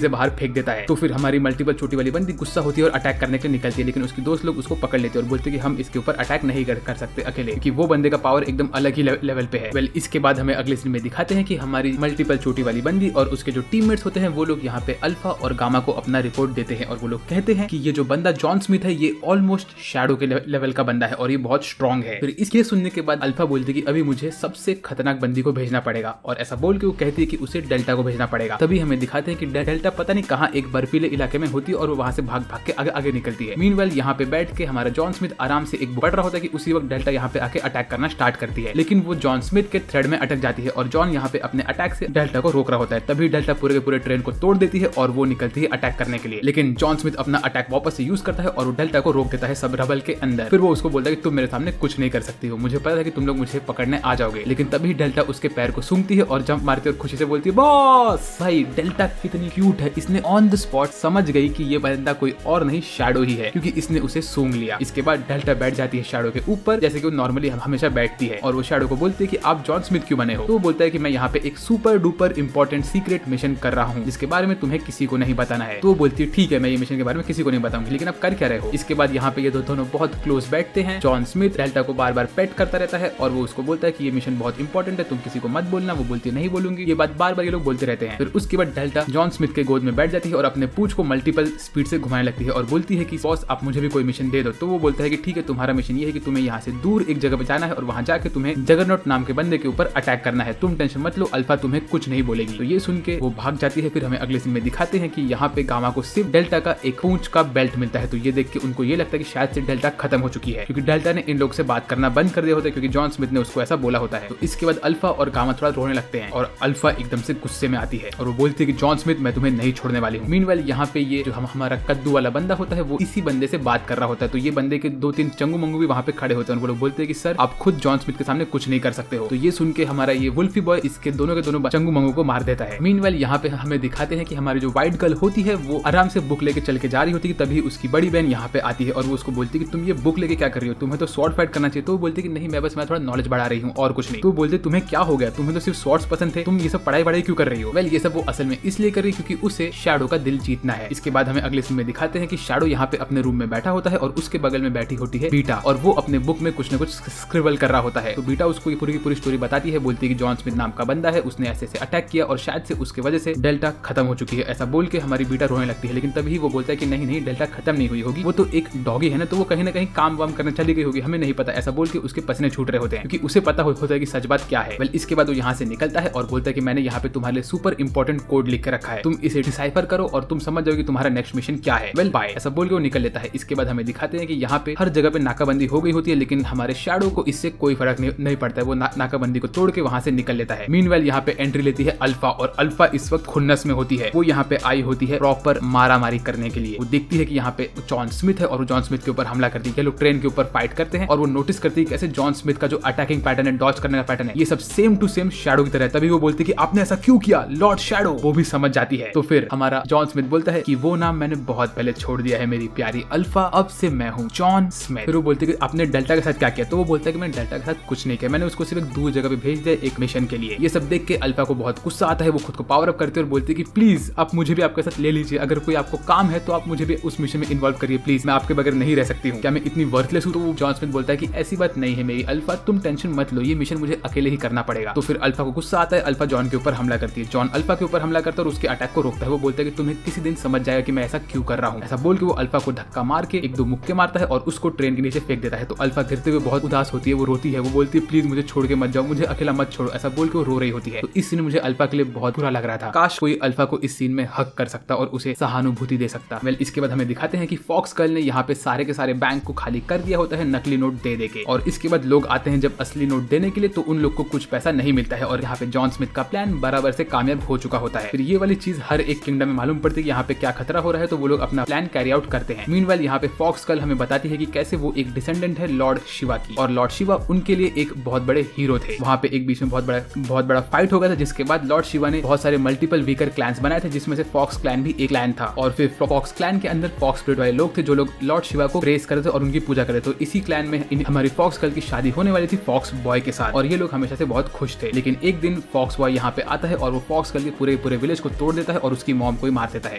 से बाहर फेंक देता है। तो फिर हमारी मल्टीपल छोटी वाली बंदी गुस्सा होती है और अटैक करने के लिए निकलती है, लेकिन उसकी दोस्त लोग उसको पकड़ लेते हैं और बोलते हैं कि हम इसके ऊपर अटैक नहीं कर सकते अकेले क्योंकि वो बंदे का पावर एकदम अलग ही लेवल पे है। वेल इसके बाद हमें अगले सीन में दिखाते हैं कि हमारी मल्टीपल छोटी वाली बंदी और उसके जो टीममेट्स होते हैं वो लोग यहाँ पे अल्फा और गामा को अपना रिपोर्ट देते हैं और वो लोग कहते हैं कि ये जो बंदा जॉन स्मिथ है ये ऑलमोस्ट शैडो के लेवल का बंदा है और ये बहुत स्ट्रॉन्ग है। फिर इसके सुनने के बाद अल्फा बोलती है कि अभी मुझे सबसे खतरनाक बंदी को भेजना पड़ेगा और ऐसा बोल के वो कहती है कि उसे डेल्टा को भेजना पड़ेगा। तभी हमें दिखाते हैं कि डेल्टा पता नहीं कहाँ एक बर्फीले इलाके में होती है और वो वहाँ से भाग भाग के आगे निकलती है। मीनवेल यहाँ पे बैठ के हमारा जॉन स्मिथ आराम से एक बढ़ रहा होता है कि उसी वक्त डेल्टा यहाँ पे आके अटैक करना स्टार्ट करती है, लेकिन वो जॉन स्मिथ के थ्रेड में अटक जाती है और जॉन यहाँ पे अपने अटैक से डेल्टा को रोक रहा होता है। तभी डेल्टा पूरे के पूरे ट्रेन को तोड़ देती है और वो निकलती है अटैक करने के लिए, लेकिन जॉन स्मिथ अपना अटैक वापस से यूज करता है और वो डेल्टा को रोक देता है सब रबल के अंदर। फिर वो उसको बोलता है कि तुम मेरे सामने कुछ नहीं कर सकती हो, मुझे पता है कि तुम लोग मुझे पकड़ने आ जाओगे। लेकिन तभी डेल्टा उसके पैर को सूंघती है और जंप मारती है और खुशी से बोलती है बॉस। भाई डेल्टा कितनी क्यूट है, इसने ऑन द स्पॉट समझ गई कि ये बंदा कोई और नहीं शैडो ही है क्योंकि इसने उसे सूंघ लिया। इसके बाद डेल्टा बैठ जाती है शैडो के ऊपर जैसे कि वो नॉर्मली हमेशा बैठती है और वो शैडो को बोलती है कि आप जॉन स्मिथ क्यों बने हो। तो वो बोलता है कि मैं यहाँ पे एक super duper important secret mission कर रहा हूँ जिसके बारे में तुम्हें किसी को नहीं बताना है। तो वो बोलती है ठीक है मैं ये मिशन के बारे में किसी को नहीं बताऊंगी, लेकिन आप कर क्या रहे हो। इसके बाद यहाँ पे ये दोनों बहुत क्लोज बैठते हैं। जॉन स्मिथ डेल्टा को बार बार पेट करता रहता है और वो उसको बोलता है कि ये मिशन बहुत इंपॉर्टेंट है, तुम किसी को मत बोलना। वो बोलती नहीं बोलूंगी, ये बात बार बार ये लोग बोलते रहते हैं। फिर उसके बाद डेल्टा जॉन स्मिथ के गोद में बैठ जाती है और अपने पूंछ को मल्टीपल स्पीड से घुमाने लगती है और बोलती है कि बॉस आप मुझे भी कोई मिशन दे दो। तो वो बोलता है कि ठीक है तुम्हारा मिशन ये है कि तुम्हें यहाँ से दूर एक जगह पे जाना है और वहाँ जाके तुम्हें जगरनॉट नाम के बंदे के ऊपर अटैक करना है, तुम टेंशन मत लो, अल्फा तुम्हें कुछ नहीं बोलेगी। तो ये सुन के वो भाग जाती है। फिर हमें अगले सीन में दिखाते हैं कि यहाँ पे गामा को सिर्फ डेल्टा का एक पूंछ का बेल्ट मिलता है। तो ये देख के उनको ये लगता है कि शायद से डेल्टा खत्म हो चुकी है क्योंकि डेल्टा ने इन लोग से बात करना बंद कर दिया होता है क्योंकि जॉन स्मिथ ने उसको ऐसा बोला होता है। तो इसके बाद अल्फा और गामा थोड़ा रोने लगते हैं और अल्फा एकदम से गुस्से में आती है और वो बोलती है कि जॉन स्मिथ मैं तुम्हें नहीं छोड़ने वाली हूँ। मीनवेल यहाँ पे ये जो हमारा कद्दू वाला बंदा होता है वो इसी बंदे से बात कर रहा होता है। तो ये बंदे के 2-3 चंगू मंगू भी वहाँ पे खड़े होते हैं और वो लोग बोलते हैं कि सर आप खुद जॉन स्मिथ के सामने कुछ नहीं कर सकते हो। तो ये सुन के हमारा ये वुल्फी बॉय इसके दोनों के दोनों चंगू मंगू को मार देता है। मीनवेल यहाँ पे हमें दिखाते हैं कि हमारी जो व्हाइट गर्ल होती है वो आराम से बुक लेके चल के जा रही होती है। तभी उसकी बड़ी बहन यहाँ पे आती है और वो उसको बोलती है कि तुम ये बुक लेके क्या कर रही हो, तुम्हें तो स्वॉर्ड फाइट करना चाहिए। तो वो बोलती है कि नहीं मैं थोड़ा नॉलेज बढ़ा रही हूँ और कुछ नहीं। तो बोलते तुम्हें क्या हो गया, तुम्हें तो सिर्फ स्वॉर्ड्स पसंद थे, तुम ये सब पढ़ाई क्यों कर रही हो। वेल ये सब वो असल में इसलिए कर रही क्योंकि उसे शैडो का दिल जीतना है। इसके बाद हमें अगले सीन में दिखाते हैं कि शैडो यहाँ पे अपने रूम में बैठा होता है और उसके बगल में बैठी होती है बीटा और वो अपने बुक में कुछ न कुछ स्क्रिबल कर रहा होता है। तो बीटा उसको पूरी की पूरी स्टोरी बताती है, बोलती है कि जॉन स्मिथ नाम का बंदा है, उसने ऐसे से अटैक किया और शायद से उसके वजह से डेल्टा खत्म हो चुकी है। ऐसा बोल के हमारी बीटा रोने लगती है, लेकिन तभी वो बोलता है कि नहीं नहीं, डेल्टा खत्म नहीं हुई होगी, वो तो एक डॉगी है ना, तो वो कहीं ना कहीं काम वाम करने चली गई होगी, हमें नहीं पता। ऐसा बोल के उसके पसीने छूट रहे होते हैं क्योंकि उसे पता होता है कि सच बात क्या है। वेल इसके बाद वो यहाँ से निकलता है और बोलता है कि मैंने यहाँ पे तुम्हारे लिए सुपर इंपॉर्टेंट कोड लिख के रखा है, तुम इसे डिसाइफर करो और तुम समझ जाओगे तुम्हारा नेक्स्ट मिशन क्या है। वेल बाय, ऐसा बोल के वो निकल लेता है। इसके बाद हमें दिखाते हैं कि यहाँ पे हर जगह पे नाकाबंदी हो गई होती है, लेकिन हमारे शैडो को इससे कोई फर्क नहीं पड़ता है, वो नाकाबंदी को तोड़ के वहां से निकल लेता है। मीनवेल यहाँ पे एंट्री लेती है अल्फा और अल्फा इस वक्त खुन्नस में होती है। वो यहाँ पे आई होती है प्रॉपर मारामारी करने के लिए। वो देखती है कि यहाँ पे जॉन स्मिथ है और वो जॉन स्मिथ के ऊपर हमला करती है। ये लोग ट्रेन के ऊपर फाइट करते हैं और वो नोटिस करती है कैसे जॉन स्मिथ का जो अटैकिंग पैटर्न है, डॉज करने का पैटर्न है, ये सब सेम टू सेम शैडो की तरह है। तभी वो बोलती है कि आपने ऐसा क्यों किया लॉर्ड शैडो, वो भी समझ जाती है। तो फिर हमारा जॉन स्मिथ बोलता है कि वो नाम मैंने बहुत पहले छोड़ दिया है मेरी प्यारी अल्फा, अब से मैं हूँ जॉन स्मिथ। फिर वो बोलती है कि आपने डेल्टा के साथ क्या किया, तो वो बोलता है कि मैंने डेल्टा के साथ कुछ नहीं किया, मैंने उसको सिर्फ एक दूर जगह पे भेज दिया एक मिशन के लिए। ये सब देख के अल्फा को बहुत गुस्सा आता है, वो खुद को पावर अप करती है और बोलती है कि प्लीज आप मुझे भी आपके साथ ले लीजिए, अगर कोई आपको काम है तो आप मुझे भी उस मिशन में इन्वॉल्व करिए प्लीज, मैं आपके बगैर नहीं रह सकती हूँ, क्या मैं इतनी वर्थलेस हूँ। तो वो जॉन स्मिथ बोलता है कि ऐसी बात नहीं है मेरी अल्फा, तुम टेंशन मत लो, ये मिशन मुझे अकेले ही करना पड़ेगा। तो फिर अल्फा को गुस्सा आता है, अल्फा जॉन के ऊपर हमला करती है, जॉन अल्फा के ऊपर हमला करता है और उसके अटैक को रोकता है। वो बोलता है कि तुम्हें किसी दिन समझ जाएगा कि मैं ऐसा क्यों कर रहा हूँ। ऐसा बोल के वो अल्फा को धक्का मार के एक दो मुक्के मारता है और उसको ट्रेन के नीचे फेंक देता है। तो अल्फा गिरते हुए बहुत उदास होती है, वो रोती है, वो बोलती है प्लीज मुझे छोड़ के मत जाओ, मुझे अकेला मत छोड़ो। ऐसा बोल के वो रो रही होती है। तो इस सीन मुझे अल्फा के लिए बहुत बुरा लग रहा था, काश कोई अल्फा को इस सीन में हक कर सकता और उसे सहानुभूति दे सकता। वेल इसके बाद हमें दिखाते हैं कि फॉक्स गर्ल ने यहाँ पे सारे के सारे बैंक को खाली कर दिया होता है नकली नोट दे दे के, और इसके बाद लोग आते हैं जब असली नोट देने के लिए, तो उन लोग को कुछ पैसा नहीं मिलता है और यहाँ पे जॉन स्मिथ का प्लान बराबर से कामयाब हो चुका होता है। फिर ये वाली चीज हर एक किंगडम में मालूम पड़ती है कि यहाँ पे क्या खतरा हो रहा है, तो वो लोग अपना प्लान कैरी आउट करते हैं। मीनवाइल यहाँ पे फॉक्स गर्ल हमें बताती है कि कैसे वो एक डिसेंडेंट है लॉर्ड शिवा की, और लॉर्ड शिवा उनके लिए एक बहुत बड़े हीरो थे। वहाँ पे एक बीच में बहुत बड़ा फाइट हो गया था, जिसके बाद लॉर्ड शिवा ने बहुत सारे मल्टीपल वीकर क्लैंस बनाए थे, जिसमें से फॉक्स क्लैन भी एक क्लैन था। और फिर फॉक्स क्लैन के अंदर फॉक्स स्पिरिट वाले लोग थे जो लोग लॉर्ड शिवा को प्रेस करते थे और उनकी पूजा करते थे। तो इसी क्लैन में हमारी फॉक्स गर्ल की शादी होने वाली थी फॉक्स बॉय के साथ, और ये लोग हमेशा से बहुत खुश थे। लेकिन एक दिन फॉक्स बॉय यहाँ पे आता है और वो फॉक्स गर्ल के पूरे विलेज को तोड़ देता है और उसकी मॉम को ही मार देता है।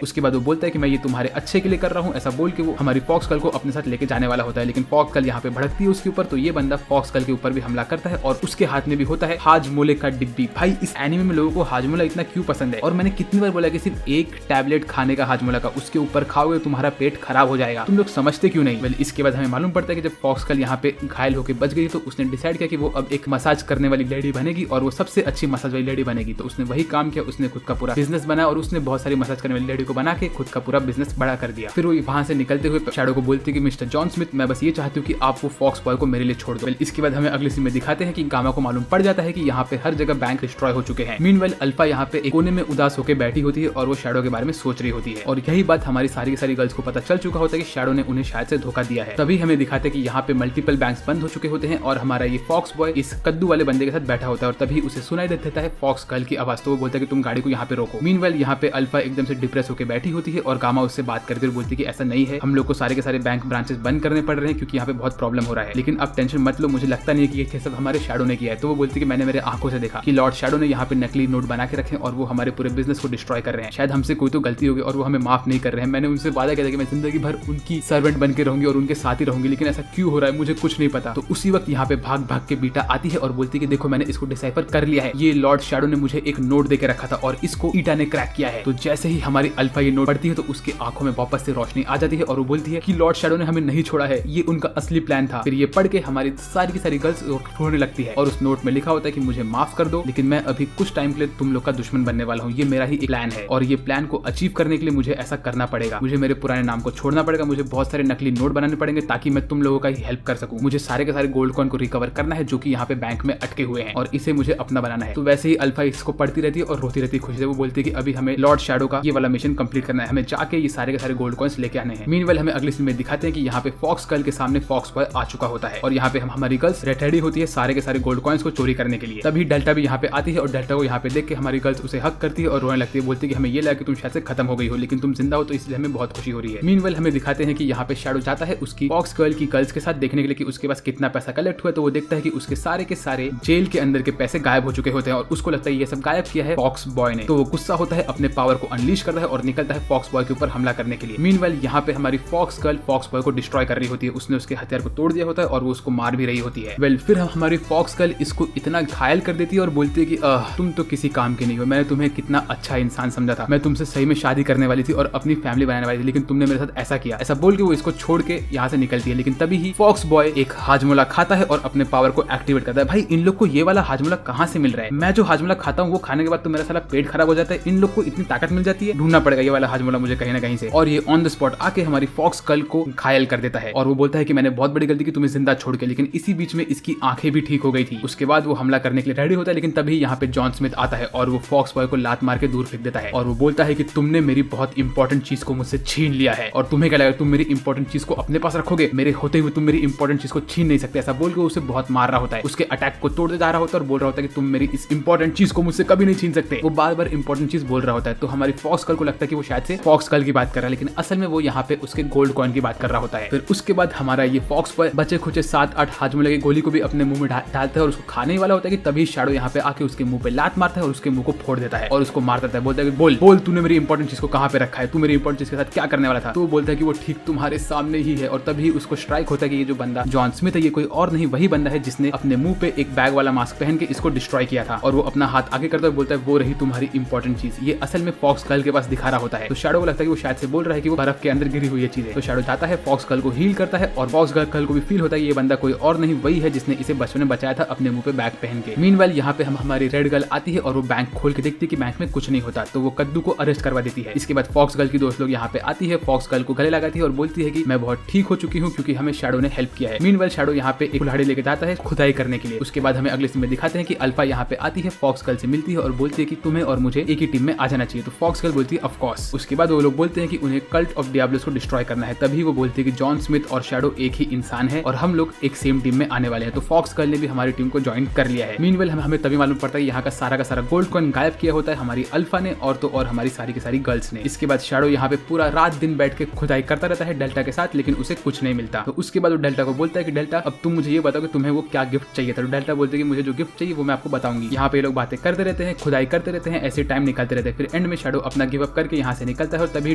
उसके बाद वो बोलता है कि मैं ये तुम्हारे अच्छे के लिए कर रहा हूँ। ऐसा बोल के वो हमारी फॉक्स गर्ल को अपने साथ लेके जाने वाला होता है, लेकिन फॉक्स गर्ल यहाँ पे भड़कती है उसके ऊपर। तो ये बंदा फॉक्स गर्ल के ऊपर भी हमला करता है और उसके हाथ में भी होता है हाजमोले का डिब्बी। भाई इस एनिमे में लोगों को हाजमोला इतना क्यों पसंद है, और मैंने कितनी बार बोला कि सिर्फ एक टैबलेट खाने का हाजमोला का, उसके ऊपर खाओगे तुम्हारा पेट खराब हो जाएगा, तुम लोग समझते क्यों नहीं। वेल इसके बाद हमें मालूम पड़ता है कि जब फॉक्स गर्ल यहाँ पे घायल होकर बच गई तो उसने डिसाइड किया कि वो अब एक मसाज करने वाली लेडी बनेगी और वो सबसे अच्छी मसाज वाली लेडी बनेगी। तो उसने वही काम किया, उसने खुद का पूरा बिजनेस बनाया और उसने बहुत सारी मसाज करने वाली लेडी को बना के खुद का पूरा बिजनेस बड़ा कर दिया। फिर वो वहां से निकलते हुए शैडो को बोलती है कि मिस्टर जॉन स्मिथ, मैं बस ये चाहती हूँ कि आप वो फॉक्स बॉय को मेरे लिए छोड़ दो। इसके बाद हमें अगले सीन में दिखाते हैं कि गामा को मालूम पड़ जाता है कि यहाँ पे हर जगह बैंक डिस्ट्रॉय हो चुके हैं। मीनवेल अल्फा यहाँ पे एक कोने में उदास होकर बैठी होती है और वो शैडो के बारे में सोच रही होती है, और यही बात हमारी सारी की सारी गर्ल्स को पता चल चुका होता है कि शैडो ने उन्हें शायद से धोखा दिया है। तभी हमें दिखाते हैं कि यहाँ पे मल्टीपल बैंक्स बंद हो चुके होते हैं और हमारा ये फॉक्स बॉय इस कद्दू वाले बंदे के साथ बैठा होता है, और तभी उसे सुनाई देता है फॉक्स गर्ल की आवाज। तो वो बोलता है कि तुम गाड़ी को यहाँ पे रोको। मीनवेल यहाँ पे अल्फा एकदम से डिप्रेस होकर बैठी होती है और गामा उससे बात करती है और बोलती है कि ऐसा नहीं है, हम लोग को सारे के सारे बैंक ब्रांचेस बंद करने पड़ रहे हैं क्योंकि यहाँ पे बहुत प्रॉब्लम हो रहा है, लेकिन अब टेंशन मत लो, मुझे लगता नहीं है कि ये सब हमारे शैडो ने किया है। तो वो बोलती है कि मैंने मेरे आंखों से देखा कि लॉर्ड शैडो ने यहाँ पे नकली नोट बना के रखे और वो हमारे पूरे बिजनेस को डिस्ट्रॉय कर रहे हैं, शायद हमसे कोई तो गलती होगी और वो हमें माफ नहीं कर रहे हैं। मैंने उनसे वादा किया था कि मैं जिंदगी भर उनकी सर्वेंट बन के रहूंगी और उनके साथ ही रहूंगी, लेकिन ऐसा क्यों हो रहा है मुझे कुछ नहीं पता। तो उसी वक्त यहाँ पे भाग भाग के बीटा आती है और बोलती है कि देखो मैंने इसको डिसाइफर कर लिया है, ये लॉर्ड शैडो ने मुझे एक नोट देके रखा था और इसको ईटा ने क्रैक किया है। तो जैसे ही हमारी अल्फा ये नोट पढ़ती है तो उसकी आंखों में वापस से रोशनी आ जाती है और वो बोलती है कि लॉर्ड शैडो ने हमें नहीं छोड़ा है, ये उनका असली प्लान था। फिर ये पढ़ के हमारी सारी की सारी गर्ल्स रोने लगती है और उस नोट में लिखा होता है कि मुझे माफ कर दो, लेकिन मैं अभी कुछ टाइम के लिए तुम लोग का दुश्मन बनने वाला हूँ, ये मेरा ही एक प्लान है और ये प्लान को अचीव करने के लिए मुझे ऐसा करना पड़ेगा, मुझे मेरे पुराने नाम को छोड़ना पड़ेगा, मुझे बहुत सारे नकली नोट बनाने पड़ेंगे ताकि मैं तुम लोगों का ही हेल्प कर सकूं, मुझे सारे के सारे गोल्ड कॉइन को रिकवर करना है जो कि यहाँ पे बैंक में अटके हुए हैं और इसे मुझे अपना बनाना है। तो वैसे ही अल्फा इसको पढ़ती रहती है और रोती रहती है खुशी से। वो बोलती है कि अभी हमें लॉर्ड शैडो का ये वाला मिशन कंप्लीट करना है, हमें जाके ये सारे के सारे गोल्ड कॉइन्स लेके आने हैं। मीनवेल हमें अगले सीन में दिखाते हैं कि यहाँ पे फॉक्स गर्ल के सामने फॉक्स बॉय आ चुका होता है और यहाँ पे हमारी गर्ल्स रेडी होती है सारे के सारे गोल्ड कॉइन्स को चोरी करने के लिए। तभी डेल्टा भी यहाँ पे आती है और डेल्टा को यहाँ पे देख के हमारी गर्ल्स उसे हक करती है और रोने लगती है, बोलती है कि हमें ये लगा कि तुम शायद से खत्म हो गई हो, लेकिन तुम जिंदा हो तो इसलिए हमें बहुत खुशी हो रही है। मीनवेल हमें दिखाते हैं कि यहाँ पे शैडो जाता है उसकी फॉक्स गर्ल की गर्ल्स के साथ देखने के लिए कि उसके पास कितना पैसा कलेक्ट हुआ, तो वो देखता है कि उसके सारे के सारे जेल के अंदर के पैसे गायब हो चुके होते हैं और उसको लगता है ये सब गायब किया है फॉक्स बॉय ने। तो वो गुस्सा होता है, अपने पावर को अनलीश करता है और निकलता है फॉक्स बॉय के ऊपर हमला करने के लिए। मीनवेल यहाँ पे हमारी फॉक्स गर्ल फॉक्स बॉय को डिस्ट्रॉय कर रही होती है। उसने उसके हथियार को तोड़ दिया होता है और वो उसको मार भी रही होती है। वेल फिर हमारी फॉक्स गर्ल इसको इतना घायल कर देती है और बोलती है कि तुम तो किसी काम के नहीं हो, मैंने तुम्हें कितना अच्छा इंसान समझा था, मैं तुमसे सही में शादी करने वाली थी और अपनी फैमिली बनाने वाली थी, लेकिन तुमने मेरे साथ ऐसा किया। ऐसा बोल के वो इसको छोड़ के यहाँ से निकलती है। लेकिन तभी ही फॉक्स बॉय एक हाजमोला खाता है और अपने पावर को एक्टिवेट करता है। भाई इन लोग को ये वाला हाजमोला कहाँ से मिल रहा है? मैं जो हाजमोला खाता हूँ वो खाने के बाद तो मेरा साला पेट खराब हो जाता है, इन लोग को इतनी ताकत मिल जाती है, ढूंढना पड़ेगा ये वाला हाजमोला मुझे कहीं ना कहीं से। और ये ऑन द स्पॉट आके हमारी फॉक्स गर्ल को घायल कर देता है और वो बोलता है कि मैंने बहुत बड़ी गलती की तुम्हें जिंदा छोड़ के। लेकिन इसी बीच में इसकी आंखें भी ठीक हो गई थी। उसके बाद वो हमला करने के लिए रेडी होता है, लेकिन तभी यहाँ पे जॉन स्मिथ आता है और वो फॉक्स बॉय को लात मार के दूर फेंक देता है और वो बोलता है कि तुमने मेरी बहुत इंपॉर्टेंट चीज को मुझसे छीन लिया है और तुम्हें क्या लगा तुम मेरी इंपॉर्टेंट चीज को अपने पास रखोगे? मेरे होते हुए तुम मेरी इंपॉर्टेंट चीज को छीन नहीं सकते। ऐसा बोल के उसे बहुत मार रहा होता है, उसके अटैक को तोड़ते जा रहा होता है और बोल रहा होता है कि तुम मेरी इस इंपॉर्टेंट चीज को मुझसे कभी नहीं छीन सकते। वो बार बार इंपॉर्टेंट चीज बोल रहा होता है। तो हमारी फॉक्स गर्ल को लगता है कि वो शायद से फॉक्स गर्ल की बात कर रहा है, लेकिन असल में वो यहाँ पे उसके गोल्ड कॉइन की बात कर रहा होता है। फिर उसके बाद हमारा ये फॉक्स बॉय बचे खुचे 7-8 हाजमोले की गोली को भी अपने मुंह में डालता है और उसको खाने ही वाला होता है कि तभी शैडो यहाँ पे आके उसके मुंह पे लात मारता है और उसके मुंह को फोड़ देता है और उसको मार देता है। बोलता है कि बोल बोल तूने मेरी इंपॉर्टेंट चीज को कहाँ पे रखा है, तू मेरी इंपॉर्टेंट चीज के साथ क्या करने वाला था? तो वो बोलता है कि वो ठीक तुम्हारे सामने ही है। और तभी उसको स्ट्राइक होता है कि ये जो बंदा जॉन स्मिथ है ये कोई और नहीं वही बंदा है जिसने अपने मुंह पे एक बैग वाला मास्क पहन के इसको डिस्ट्रॉय किया था। और वो अपना हाथ आगे करता है, बोलता है वो रही तुम्हारी इंपॉर्टेंट चीज। ये असल में फॉक्स गर्ल के पास दिखा रहा होता है। तो शैडो को लगता है कि वो शायद से बोल रहा है कि वो बर्फ के अंदर गिरी हुई है चीजें। तो शैडो जाता है, फॉक्स गर्ल को हील करता है और फॉक्स गर्ल को भी फील होता है ये बंदा कोई और नहीं वही है जिसने इसे बचपन में बचाया था अपने मुंह पे बैग पहन के। मीनवाइल यहाँ पे हमारी रेड गर्ल आती है और वो बैंक खोल के देखती है कि बैंक में कुछ नहीं होता, तो वो कद्दू को अरेस्ट करवा देती है। इसके बाद फॉक्स गर्ल की दोस्त लोग यहाँ पे आती है, फॉक्स गर्ल को गले लगाती है और बोलती है कि मैं बहुत ठीक हो चुकी हूँ क्योंकि हमें शैडो ने हेल्प किया है। मीनवाइल शैडो यहाँ पे एक कुल्हाड़ी लेके जाता है खुदाई करने के लिए। उसके बाद हमें अगले सीन में दिखाते हैं कि अल्फा यहाँ पे आती है, फॉक्स गर्ल से मिलती है और बोलती है कि तुम्हें और मुझे एक ही टीम में आ जाना चाहिए। तो फॉक्स गर्ल बोलती है ऑफ कोर्स। उसके बाद वो लोग बोलते हैं कि उन्हें कल्ट ऑफ डियाब्लोस को डिस्ट्रॉय करना है। तभी वो बोलती है कि जॉन स्मिथ और शैडो एक ही इंसान है और हम लोग एक सेम टीम में आने वाले हैं। तो फॉक्स गर्ल ने भी हमारी टीम को ज्वाइन कर लिया है। मीनवेल हमें तभी मालूम पड़ता है यहाँ का सारा गोल्ड कॉइन गायब किया होता है हमारी अल्फा ने और तो और हमारी सारी की सारी गर्ल्स ने। इसके बाद शैडो यहाँ पे पूरा रात दिन बैठ के खुदाई करता रहता है डेल्टा के साथ, लेकिन उसे कुछ नहीं मिलता। तो उसके बाद वो डेल्टा को बोलता है कि डेल्टा अब तुम मुझे ये बताओ कि तुम्हें वो क्या गिफ्ट चाहिए था। तो डेल्टा बोलते हैं कि मुझे जो गिफ्ट चाहिए वो मैं आपको बताऊंगी। यहाँ पे लोग बातें करते रहते हैं, खुदाई करते रहते हैं, ऐसे टाइम निकालते रहते हैं। फिर एंड में शैडो अपना गिव अप करके यहाँ से निकलता है और तभी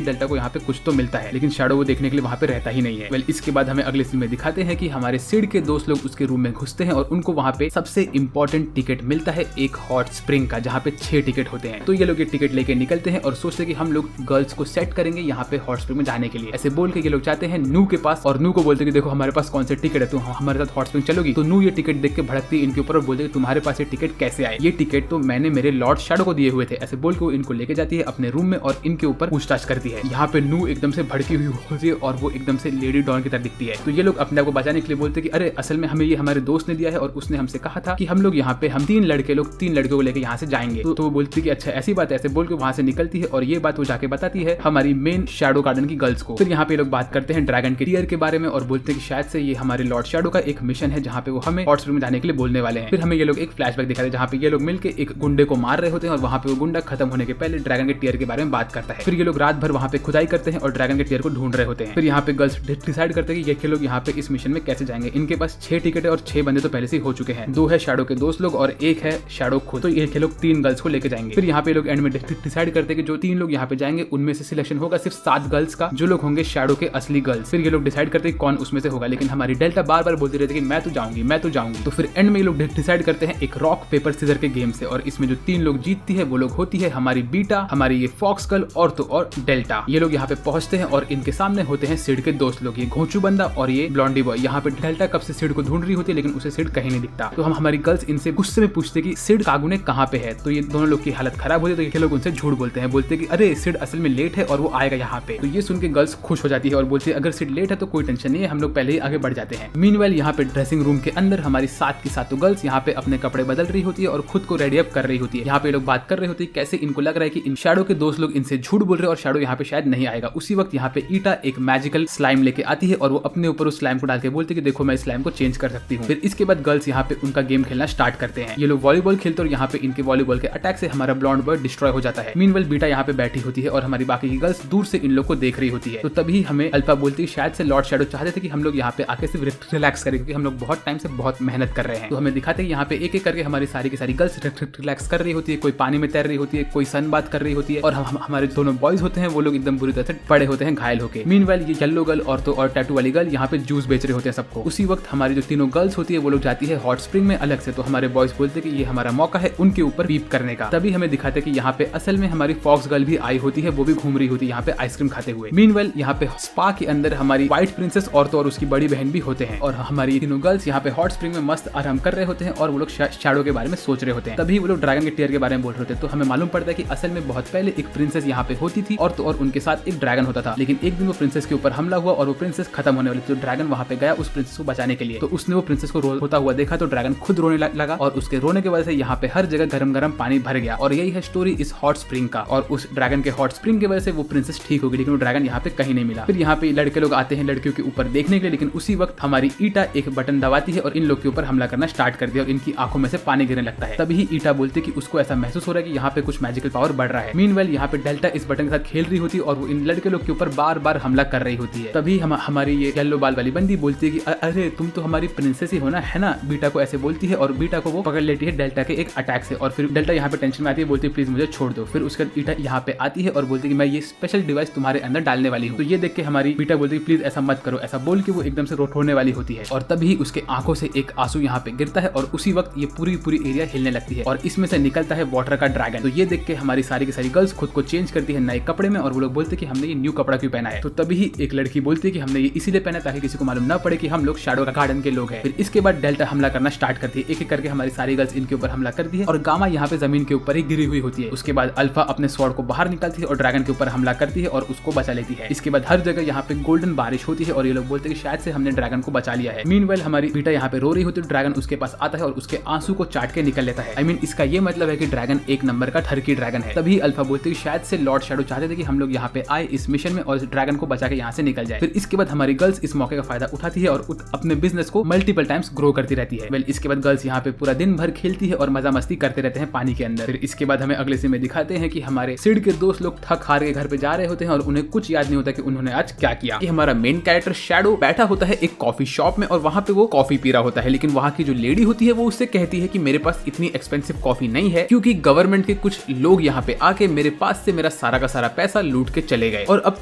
डेल्टा को यहाँ पे कुछ तो मिलता है, लेकिन शैडो वो देखने के लिए वहाँ पे रहता ही नहीं है। वेल इसके बाद हमें अगले सीन में दिखाते हैं कि हमारे सिड के दोस्त लोग उसके रूम में घुसते हैं और उनको वहाँ पे सबसे इंपॉर्टेंट टिकट मिलता है एक हॉट स्प्रिंग का, जहाँ पे 6 टिकट होते हैं। तो ये लोग ये टिकट लेके निकलते हैं और सोचते हैं कि हम लोग गर्ल्स को सेट करेंगे यहाँ पे हॉट स्प्रिंग में जाने के लिए। ऐसे बोल के ये लोग जाते हैं नू के पास और नू को बोलते हैं कि देखो हमारे पास कौन से टिकट है, तो हमारे साथ हॉट स्प्रिंग चलोगी? तो नू ये टिकट देख के भड़कती है इनके ऊपर और बोलते हैं तुम्हारे पास ये टिकट कैसे आए? ये टिकट तो मैंने मेरे लॉर्ड शैडो को दिए हुए थे। ऐसे बोल के वो इनको लेके जाती है अपने रूम में और इनके ऊपर पूछताछ करती है। यहाँ पे नू एकदम से भड़की हुई होती है और वो एकदम से लेडी डॉन की तरह दिखती है। तो ये लोग अपने आप को बचाने के लिए बोलते हैं कि अरे असल में हमें ये हमारे दोस्त ने दिया है और उसने हमसे कहा था कि हम लोग यहाँ पे हम 3 लड़कियों को लेकर यहाँ से जाएंगे। तो वो बोलती है कि अच्छा ऐसी बात है। ऐसे बोल के वहाँ से निकलती है और ये बात वो जाके बताती है हमारी मेन शैडो गार्डन की गर्ल्स को। फिर यहाँ पे लोग बात करते हैं ड्रैगन के टीयर के बारे में और बोलते हैं कि शायद से ये हमारे लॉर्ड शैडो का एक मिशन है जहाँ पे वो हमें हॉट स्प्रिंग में जाने के लिए बोलने वाले हैं। फिर हमें ये लोग एक फ्लैशबैक दिखाते हैं जहाँ पे ये लोग मिलकर एक गुंडे को मार रहे होते हैं और वहाँ पे वो गुंडा खत्म होने के पहले ड्रैगन के टीयर के बारे में बात करता है। फिर ये लोग रात भर वहाँ पे खुदाई करते हैं और ड्रैगन के टीयर को ढूंढ रहे होते हैं। फिर यहाँ पे गर्ल्स डिसाइड करते हैं कि ये लोग यहाँ पे इस मिशन में कैसे जाएंगे। इनके पास 6 टिकट है और 6 बंदे तो पहले से हो चुके हैं। 2 है शैडो के दोस्त लोग और 1 है शैडो खुद। तो ये लोग 3 गर्ल्स को लेके जाएंगे। फिर यहाँ पे लोग एंड में डिसाइड करते हैं कि जो 3 लोग यहाँ पे जाएंगे उनमें से सिलेक्शन होगा सिर्फ 7 गर्ल्स का, जो लोग होंगे शैडो के असली गर्ल्स। फिर ये लोग डिसाइड करते हैं कौन उसमें से होगा, लेकिन हमारी डेल्टा बार बार बोलती रहती है कि मैं तो जाऊंगी। तो फिर एंड में ये लोग डिसाइड करते हैं एक रॉक पेपर सीजर के गेम से और इसमें जो 3 लोग जीतती है वो लोग होती है हमारी बीटा, हमारी ये फॉक्स गर्ल और तो और डेल्टा। ये लोग यहाँ पे पहुंचते हैं और इनके सामने होते हैं सिड के दोस्त लोग, ये घोंचू बंदा और ये ब्लॉन्डी बॉय। यहाँ पे डेल्टा कब से सिड को ढूंढ रही होती है लेकिन उसे सिड कहीं नहीं दिखता। तो हम हमारी गर्ल्स इनसे गुस्से में पूछते कि सिड कागुने कहाँ पे है। तो ये दोनों लोग की हालत खराब होती है। तो ये लोग उनसे झूठ बोलते हैं, बोलते कि अरे सिड असल में लेट है और वो आएगा यहाँ पे। तो ये सुन के गर्ल्स खुश हो जाती है और बोलती है अगर सिड लेट है तो कोई टेंशन नहीं है, हम लोग पहले ही आगे बढ़ जाते हैं। मीनवाइल यहाँ पे ड्रेसिंग रूम के अंदर हमारी 7 की 7 गर्ल्स यहाँ पे अपने कपड़े बदल रही होती है और खुद को रेडी अप कर रही होती है। यहाँ पे लोग बात कर रहे होते हैं कैसे इनको लग रहा है कि इन शैडो के दोस्त लोग इनसे झूठ बोल रहे हैं और शैडो यहाँ पे शायद नहीं आएगा। उसी वक्त यहाँ पे ईटा एक मैजिकल स्लाइम लेके आती है और वो अपने ऊपर उस स्लाइम को डाल के बोलती है कि देखो मैं इस स्लाइम को चेंज कर सकती हूँ। फिर इसके बाद गर्ल्स यहाँ पे उनका गेम खेलना स्टार्ट करते हैं। ये लोग वॉलीबॉल खेलते और यहाँ पे इनके वॉलीबॉल के अटैक से हमारा ब्लॉन्ड बॉय डिस्ट्रॉय हो जाता है। मीनवेल बीटा यहाँ पे बैठी होती है और हमारी बाकी की गर्ल्स दूर से इन लोग को देख रही होती है। तो तभी हमें अल्फा बोलती है शायद से लॉर्ड शैडो चाहते थे कि हम लोग यहाँ पे आके सिर्फ रिलैक्स करें क्योंकि हम लोग बहुत टाइम से बहुत मेहनत कर रहे हैं। तो हमें दिखाते हैं यहाँ पे एक एक करके हमारी सारी की सारी गर्ल्स रिलैक्स कर रही होती है, कोई पानी में तैर रही होती है, कोई सन बात कर रही होती है और हमारे दोनों बॉयज होते हैं वो लोग एकदम बुरी तरह से पड़े होते हैं घायल होके। मीनवाइल ये येलो गर्ल और टैटू वाली गर्ल यहाँ पे जूस बेच रहे होते हैं सबको। उसी वक्त हमारी जो तीनों गर्ल्स होती है वो लोग जाती है हॉट स्प्रिंग में अलग से। तो हमारे बॉयज बोलते हैं कि ये हमारा मौका है उनके ऊपर बीप करने का। तभी हमें दिखाते हैं कि यहाँ पे असल में हमारी फॉक्स गर्ल भी आई होती है, वो भी घूम रही होती है यहाँ पे आइसक्रीम खाते हुए। मीनवेल यहाँ पे स्पा के अंदर हमारी व्हाइट प्रिंसेस और उसकी बड़ी बहन भी होते हैं और हमारी तीनों गर्ल्स यहाँ पे हॉट स्प्रिंग में मस्त आराम कर रहे होते हैं और वो लोग शैडो के बारे में सोच रहे होते हैं। तभी वो लोग ड्रैगन के टीयर के बारे में बोल रहे होते हैं। तो हमें मालूम पड़ता है कि असल में बहुत पहले एक प्रिंसेस यहाँ पे होती थी और उनके साथ एक ड्रैगन होता था। लेकिन एक दिन वो प्रिंसेस के ऊपर हमला हुआ और वो प्रिंसेस खत्म होने वाली। तो ड्रैगन वहाँ पे गया उस प्रिंसेस को बचाने के लिए। तो उसने वो प्रिंसेस को होता हुआ देखा तो ड्रैगन खुद रोने लगा और उसके रोने की वजह से यहाँ पे हर जगह गरम गरम पानी भर गया। और यही है स्टोरी इस हॉट स्प्रिंग का। और उस ड्रैगन के हॉट स्प्रिंग की वजह से वो प्रिंसेस ठीक हो गई, लेकिन वो ड्रैगन यहाँ पे कहीं नहीं मिला। फिर यहाँ पे लड़के लोग आते हैं लड़कियों के ऊपर देखने के लिए, लेकिन उसी वक्त हमारी ईटा एक बटन दबाती है और इन लोग के ऊपर हमला करना स्टार्ट कर दिया और इनकी आंखों में से पानी गिरने लगता है। तभी ईटा बोलती कि उसको ऐसा महसूस हो रहा है कि यहाँ पे कुछ मैजिकल पावर बढ़ रहा है। मीनवेल यहाँ पे डेल्टा इस बटन के साथ खेल रही होती है और वो इन लड़के लोग के ऊपर बार बार हमला कर रही होती है। तभी हमारी ये येलो बाल वाली बंदी बोलती है कि अरे तुम तो हमारी प्रिंसेस ही हो ना, है ना। बीटा को ऐसे बोलती है और बीटा को वो पकड़ लेती है डेल्टा के एक अटैक से। और फिर डेल्टा यहाँ पे टेंशन में आती है, बोलती है प्लीज मुझे छोड़ दो। फिर उसके बाद ईटा यहाँ पे आती है और बोलती है कि मैं ये स्पेशल डिवाइस तुम्हारे अंदर डालने वाली हूँ। तो ये देख के हमारी बीटा बोलती है प्लीज ऐसा मत करो। ऐसा बोल के वो एकदम से रोने वाली होती है और तभी उसके आंखों से एक आंसू यहाँ पे गिरता है और उसी वक्त ये पूरी एरिया हिलने लगती है और इसमें से निकलता है वाटर का ड्रैगन। तो ये देख के हमारी सारी की सारी गर्ल्स खुद को चेंज करती है नए कपड़े में और वो लोग बोलते हैं कि हमने ये न्यू कपड़ा क्यों पहना है। तो तभी एक लड़की बोलती है कि हमने ये इसीलिए पहना ताकि किसी को मालूम ना पड़े कि हम लोग शैडो का गार्डन के लोग हैं। फिर इसके बाद डेल्टा हमला करना स्टार्ट करती है, एक एक करके हमारी सारी गर्ल्स इनके ऊपर हमला करती है और गामा यहाँ पे जमीन के ऊपर ही गिरी हुई होती है। उसके बाद अल्फा अपने स्वॉर्ड को बाहर निकालती है और ड्रैगन के ऊपर हमला करती है और उसको बचा लेती है। इसके बाद हर जगह यहाँ पे गोल्डन बारिश होती है और ये लोग बोलते हैं कि शायद से हमने ड्रैगन को बचा लिया है। मीनवेल हमारी बीटा यहाँ पे रो रही होती है, ड्रैगन उसके पास आता है और उसके आंसू को चाट के निकल लेता है। आई मीन इसका ये मतलब है कि ड्रैगन एक नंबर का ठरकी ड्रैगन है। तभी अल्फा बोलते हैं कि शायद से लॉर्ड शैडो चाहते थे कि हम लोग यहाँ पे आए इस मिशन में और इस ड्रैगन को बचा के यहाँ से निकल जाए। फिर इसके बाद हमारी गर्ल्स इस मौके का फायदा उठाती है और अपने बिजनेस को मल्टीपल टाइम्स ग्रो करती रहती है। वेल इसके बाद गर्ल्स यहाँ पे पूरा दिन भर खेलती है और मजा मस्ती करते रहते हैं पानी के अंदर। फिर इसके बाद हमें अगले सीन में दिखाते हैं कि हमारे सिड के दोस्त लोग थक हार के घर पे जा रहे होते हैं और उन्हें कुछ याद नहीं होता कि उन्होंने आज क्या किया। कि हमारा मेन कैरेक्टर शैडो बैठा होता है एक कॉफी शॉप में और वहाँ पे वो कॉफी पी रहा होता है, लेकिन वहाँ की जो लेडी होती है वो उससे कहती है कि मेरे पास इतनी एक्सपेंसिव कॉफी नहीं है क्योंकि गवर्नमेंट के कुछ लोग यहाँ पे आके मेरे पास से मेरा सारा का सारा पैसा लूट के चले गए और अब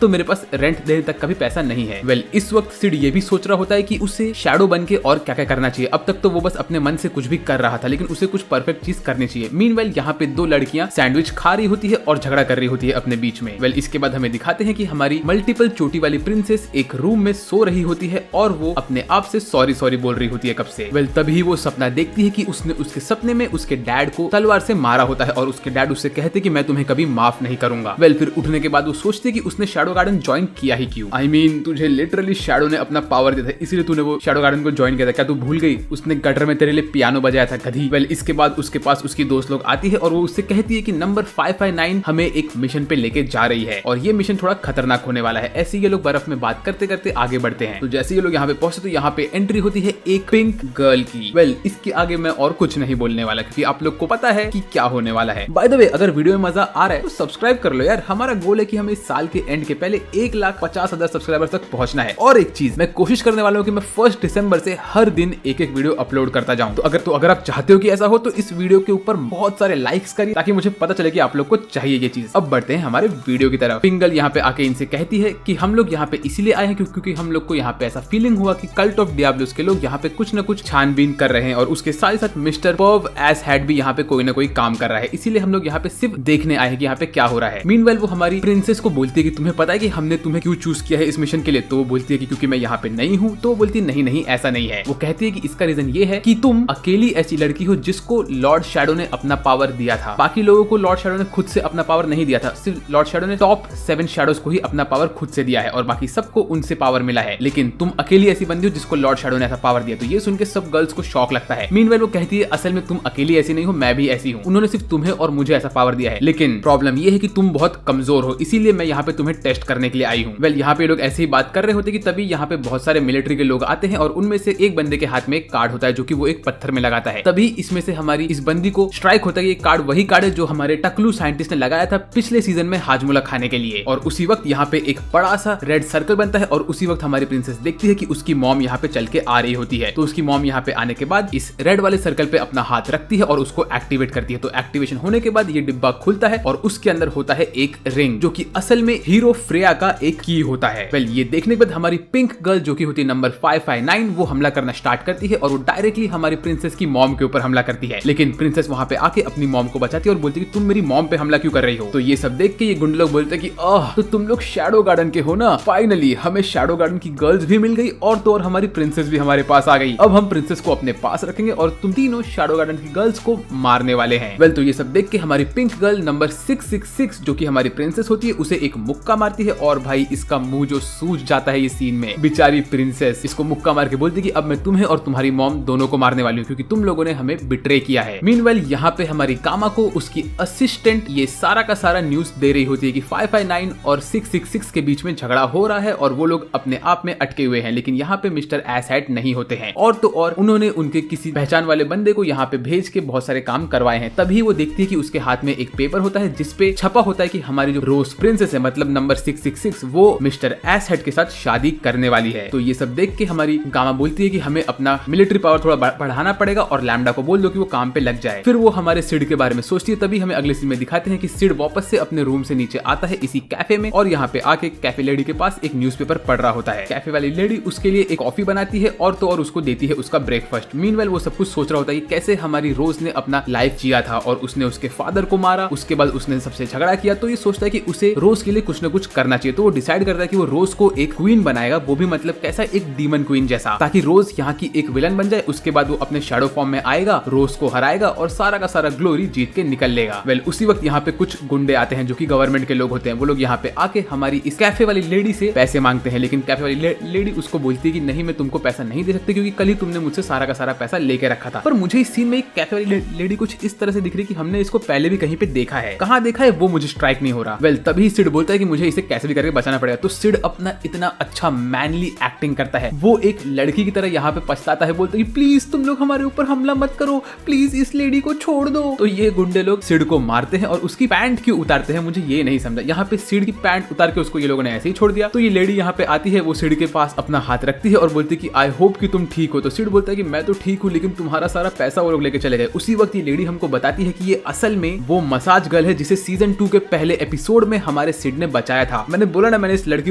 तो मेरे पास रेंट देने तक का भी पैसा नहीं है। वेल इस वक्त सिड ये भी सोच रहा होता है कि उसे शैडो बन के और क्या क्या करना चाहिए। अब तक तो वो बस अपने मन से कुछ भी कर रहा था, लेकिन उसे कुछ परफेक्ट चीज करनी चाहिए। मीनवेल यहाँ पे दो लड़कियां सैंडविच खा रही होती है और झगड़ा कर रही होती है अपने बीच में। वेल इसके बाद हमें दिखाते हैं कि हमारी मल्टीपल चोटी वाली प्रिंसेस एक रूम में सो रही होती है और वो अपने आप से सॉरी बोल रही होती है कब से। वेल तभी वो सपना देखती है कि उसने उसके सपने में उसके डैड को तलवार से मारा होता है और उसके डैड उससे कहते कि मैं तुम्हें कभी माफ नहीं करूंगा। वेल फिर उठने के बाद वो सोचती कि उसने शैडो गार्डन ज्वाइन किया ही क्यों। आई मीन तुझे लिटरली शैडो ने अपना पावर दिया था इसलिए तूने वो शैडो गार्डन को ज्वाइन किया था, क्या तू भूल गई? उसने गटर में तेरे लिए पियानो बजाया था गधी। वेल इसके बाद उसके पास उसकी दोस्त लोग आती है और वो उससे कहती है कि नंबर 559 हमें एक मिशन पे लेके जा रही है और ये मिशन थोड़ा खतरनाक होने वाला है। ऐसे ये लोग बर्फ में बात करते करते आगे बढ़ते हैं। तो जैसे ये लोग यहाँ पे पहुंचे तो यहाँ पे एंट्री होती है एक पिंक गर्ल की। वेल इसके आगे मैं और कुछ नहीं बोलने वाला क्योंकि आप लोग को पता है कि क्या होने वाला है। बाय द वे अगर वीडियो में मजा आ रहा है तो सब्सक्राइब कर लो यार। हमारा गोल है कि हमें इस साल के एंड के पहले 1,50,000 सब्सक्राइबर तक पहुंचना है। और एक चीज मैं कोशिश करने वाला हूँ कि मैं 1 दिसंबर से हर दिन एक वीडियो अपलोड करता जाऊं। तो अगर आप चाहते हो कि ऐसा हो तो इस वीडियो के ऊपर बहुत सारे लाइक्स करिए ताकि मुझे पता चले कि आप लोग को चाहिए ये चीज। अब बढ़ते हैं हमारे वीडियो की तरफ। पिंगल यहाँ पे आके इनसे कहती है कि हम लोग यहाँ पे इसीलिए आए हैं क्योंकि हम लोग को यहाँ पे ऐसा फीलिंग हुआ कि कल्ट ऑफ डियाब्लोस के लोग यहाँ पे कुछ न कुछ छानबीन कर रहे हैं और उसके साथ साथ मिस्टर पर्व एस हेड भी यहाँ पे कोई ना कोई काम कर रहा है। इसीलिए हम लोग यहाँ पे सिर्फ देखने आए हैं कि यहाँ पे क्या हो रहा है। मीनवेल वो हमारी प्रिंसेस को बोलती है कि तुम्हें पता है कि हमने तुम्हें क्यों चूज किया है इस मिशन के लिए। तो वो बोलती है कि क्योंकि मैं यहाँ पे नहीं हूँ। तो वो बोलती है नहीं ऐसा नहीं है। वो कहती है कि इसका रीजन ये है कि तुम अकेली ऐसी लड़की हो जिसको लॉर्ड शैडो ने अपना पावर दिया था। बाकी लोगों को लॉर्ड शैडो ने खुद से अपना पावर नहीं दिया था, सिर्फ लॉर्ड शैडो ने टॉप 7 शैडोज को ही अपना पावर खुद से दिया है और बाकी सबको उनसे पावर मिला है। लेकिन तुम अकेली ऐसी बंदी हो जिसको लॉर्ड शैडो ने ऐसा पावर दिया। तो ये सुन के सब गर्ल्स को शॉक लगता है। मीनवेल वो कहती है असल में तुम अकेली ऐसी नहीं हो, मैं भी ऐसी हूँ। उन्होंने सिर्फ तुम्हें और मुझे ऐसा पावर दिया है, लेकिन प्रॉब्लम ये है कि तुम बहुत कमजोर हो, इसीलिए मैं यहाँ पे तुम्हें टेस्ट करने के लिए आई हूँ। वेल यहाँ पे लोग ऐसे ही बात कर रहे होते कि तभी यहाँ पे बहुत सारे मिलिट्री के लोग आते हैं और उनमें से एक बंदे के हाथ में एक कार्ड होता है जो कि वो एक पत्थर में लगाता है। तभी इसमें से हमारी इस बंदी को स्ट्राइक होता है। ये कार्ड वही कार्ड है जो हमारे टकलू साइंटिस्ट ने लगाया था पिछले सीजन में हाजमूला खाने के लिए। और उसी वक्त यहाँ पे एक बड़ा सा रेड सर्कल बनता है और उसी वक्त हमारी प्रिंसेस देखती है कि उसकी मॉम यहाँ पे चल के आ रही होती है। तो उसकी मॉम यहाँ पे आने के बाद इस रेड वाले सर्कल पे अपना हाथ रखती है और उसको एक्टिवेट करती है। तो एक्टिवेशन होने के बाद ये डिब्बा खुलता है और उसके अंदर होता है एक रिंग जो कि असल में हीरो फ्रेया का एक की होता होता है। वेल ये देखने के बाद हमारी पिंक गर्ल जो कि होती है नंबर 559 वो हमला करना स्टार्ट करती है और वो डायरेक्टली हमारी प्रिंसेस की मॉम के ऊपर हमला करती है। लेकिन प्रिंसेस वहां पे आके अपनी मॉम को बचाती है और बोलती है कि तुम मेरी मॉम पे हमला क्यों कर रही हो। तो ये सब देख के ये गुंडे लोग बोलते हैं कि तो तुम लोग शैडो गार्डन के हो ना, फाइनली हमें शैडो गार्डन की गर्ल्स भी मिल गई और तो और हमारी प्रिंसेस भी हमारे पास आ गई। अब हम प्रिंसेस को अपने पास रखेंगे और तुम तीनों शैडो गार्डन की गर्ल्स को मारने वाले हैं। वेल तो ये सब देख के हमारी पिंक गर्ल नंबर 666 जो कि हमारी प्रिंसेस होती है उसे एक मुक्का मारती है और भाई इसका मुंह जो सूज जाता है ये सीन में। बेचारी प्रिंसेस इसको मुक्का मार के बोलती कि अब मैं तुम्हें और तुम्हारी मॉम दोनों को मारने वाली हूँ क्योंकि तुम लोगों ने हमें बिट्रे किया है। मीनवेल यहाँ पे हमारी कामा को उसकी असिस्टेंट ये सारा का सारा न्यूज दे रही होती है कि 559 और 666 के बीच में झगड़ा हो रहा है और वो लोग अपने आप में अटके हुए हैं। लेकिन यहाँ पे मिस्टर एसहेड नहीं होते हैं और तो और उन्होंने उनके किसी पहचान वाले बंदे को यहाँ पे भेज के बहुत सारे काम करवाए हैं। तभी वो देखती है कि उसके हाथ में एक पेपर होता है जिसपे छपा होता है कि हमारी जो रोज प्रिंसेस है मतलब नंबर 666 वो मिस्टर एसहेड के साथ शादी करने वाली है। तो ये सब देख के हमारी गामा बोलती है कि हमें अपना मिलिट्री पावर थोड़ा बढ़ाना पड़ेगा और लैम्डा को बोल दो कि वो काम पे लग जाए। फिर वो हमारे सिड के बारे में सोचती है। तभी हमें अगले सीन में दिखाते हैं कि सिड वापस से अपने रूम से नीचे आता है इसी कैफे में और यहाँ पे आके कैफे लेडी के पास एक न्यूज़पेपर पढ़ रहा होता है। कैफे वाली लेडी उसके लिए एक कॉफी बनाती है और तो और उसको देती है उसका ब्रेकफास्ट। मीनवेल वो सब कुछ सोच रहा होता है कि कैसे हमारी रोज ने अपना लाइफ जिया था और उसने उसके फादर को मारा, उसके बाद उसने सबसे झगड़ा किया। तो ये सोचता है कि उसे रोज के लिए कुछ न कुछ करना चाहिए। तो वो डिसाइड करता है कि वो रोज को एक क्वीन बनाएगा, वो भी मतलब कैसा एक डीमन क्वीन जैसा, ताकि रोज यहाँ की एक विलन बन जाए। उसके बाद वो अपने शैडो फॉर्म में आएगा, रोज को हराएगा और सारा का सारा ग्लोरी जीत के निकल लेगा। वेल उसी वक्त यहाँ पे कुछ गुंडे आते हैं जो कि गवर्नमेंट के लोग होते हैं। वो लोग यहाँ पे आके हमारी इस कैफे वाली लेडी से पैसे मांगते हैं। लेकिन कैफे वाली लेडी उसको बोलती है कि नहीं मैं तुमको पैसा नहीं दे सकती क्योंकि कल ही तुमने मुझसे सारा का सारा पैसा लेके रखा था। पर मुझे इस सीन में एक कैफे वाली लेडी कुछ इस तरह से दिख रही कि हमने इसको पहले भी कहीं पे देखा है, कहाँ देखा है वो मुझे स्ट्राइक नहीं हो रहा। वेल तभी सिड बोलता है कि मुझे इसे कैसे भी करके बचाना पड़ेगा। तो सिड अपना इतना अच्छा मैनली एक्टिंग करता है, वो एक लड़की की तरह यहाँ पे पछताता है, बोलता है प्लीज तुम लोग हमारे ऊपर हमला मत करो, प्लीज इस लेडी को छोड़ दो। तो ये गुंडे लोग सिड को मारते हैं और उसकी पैंट क्यों उतारते हैं मुझे ये नहीं समझा। यहाँ पे सिड की पैंट उतार के उसको ये लोगों ने ऐसे ही छोड़ दिया। तो ये लेडी यहाँ पे आती है, वो सिड के पास अपना हाथ रखती है और बोलती है कि आई होप कि तुम ठीक हो। तो सिड बोलता है कि मैं तो ठीक हूँ लेकिन तुम्हारा सारा पैसा वो लोग लेके चले गए। उसी वक्त ये लेडी हमको बताती है कि ये असल में वो मसाज गर्ल है जिसे सीजन 2 के पहले एपिसोड में हमारे सिड ने बचाया था। मैंने बोला ना मैंने इस लड़की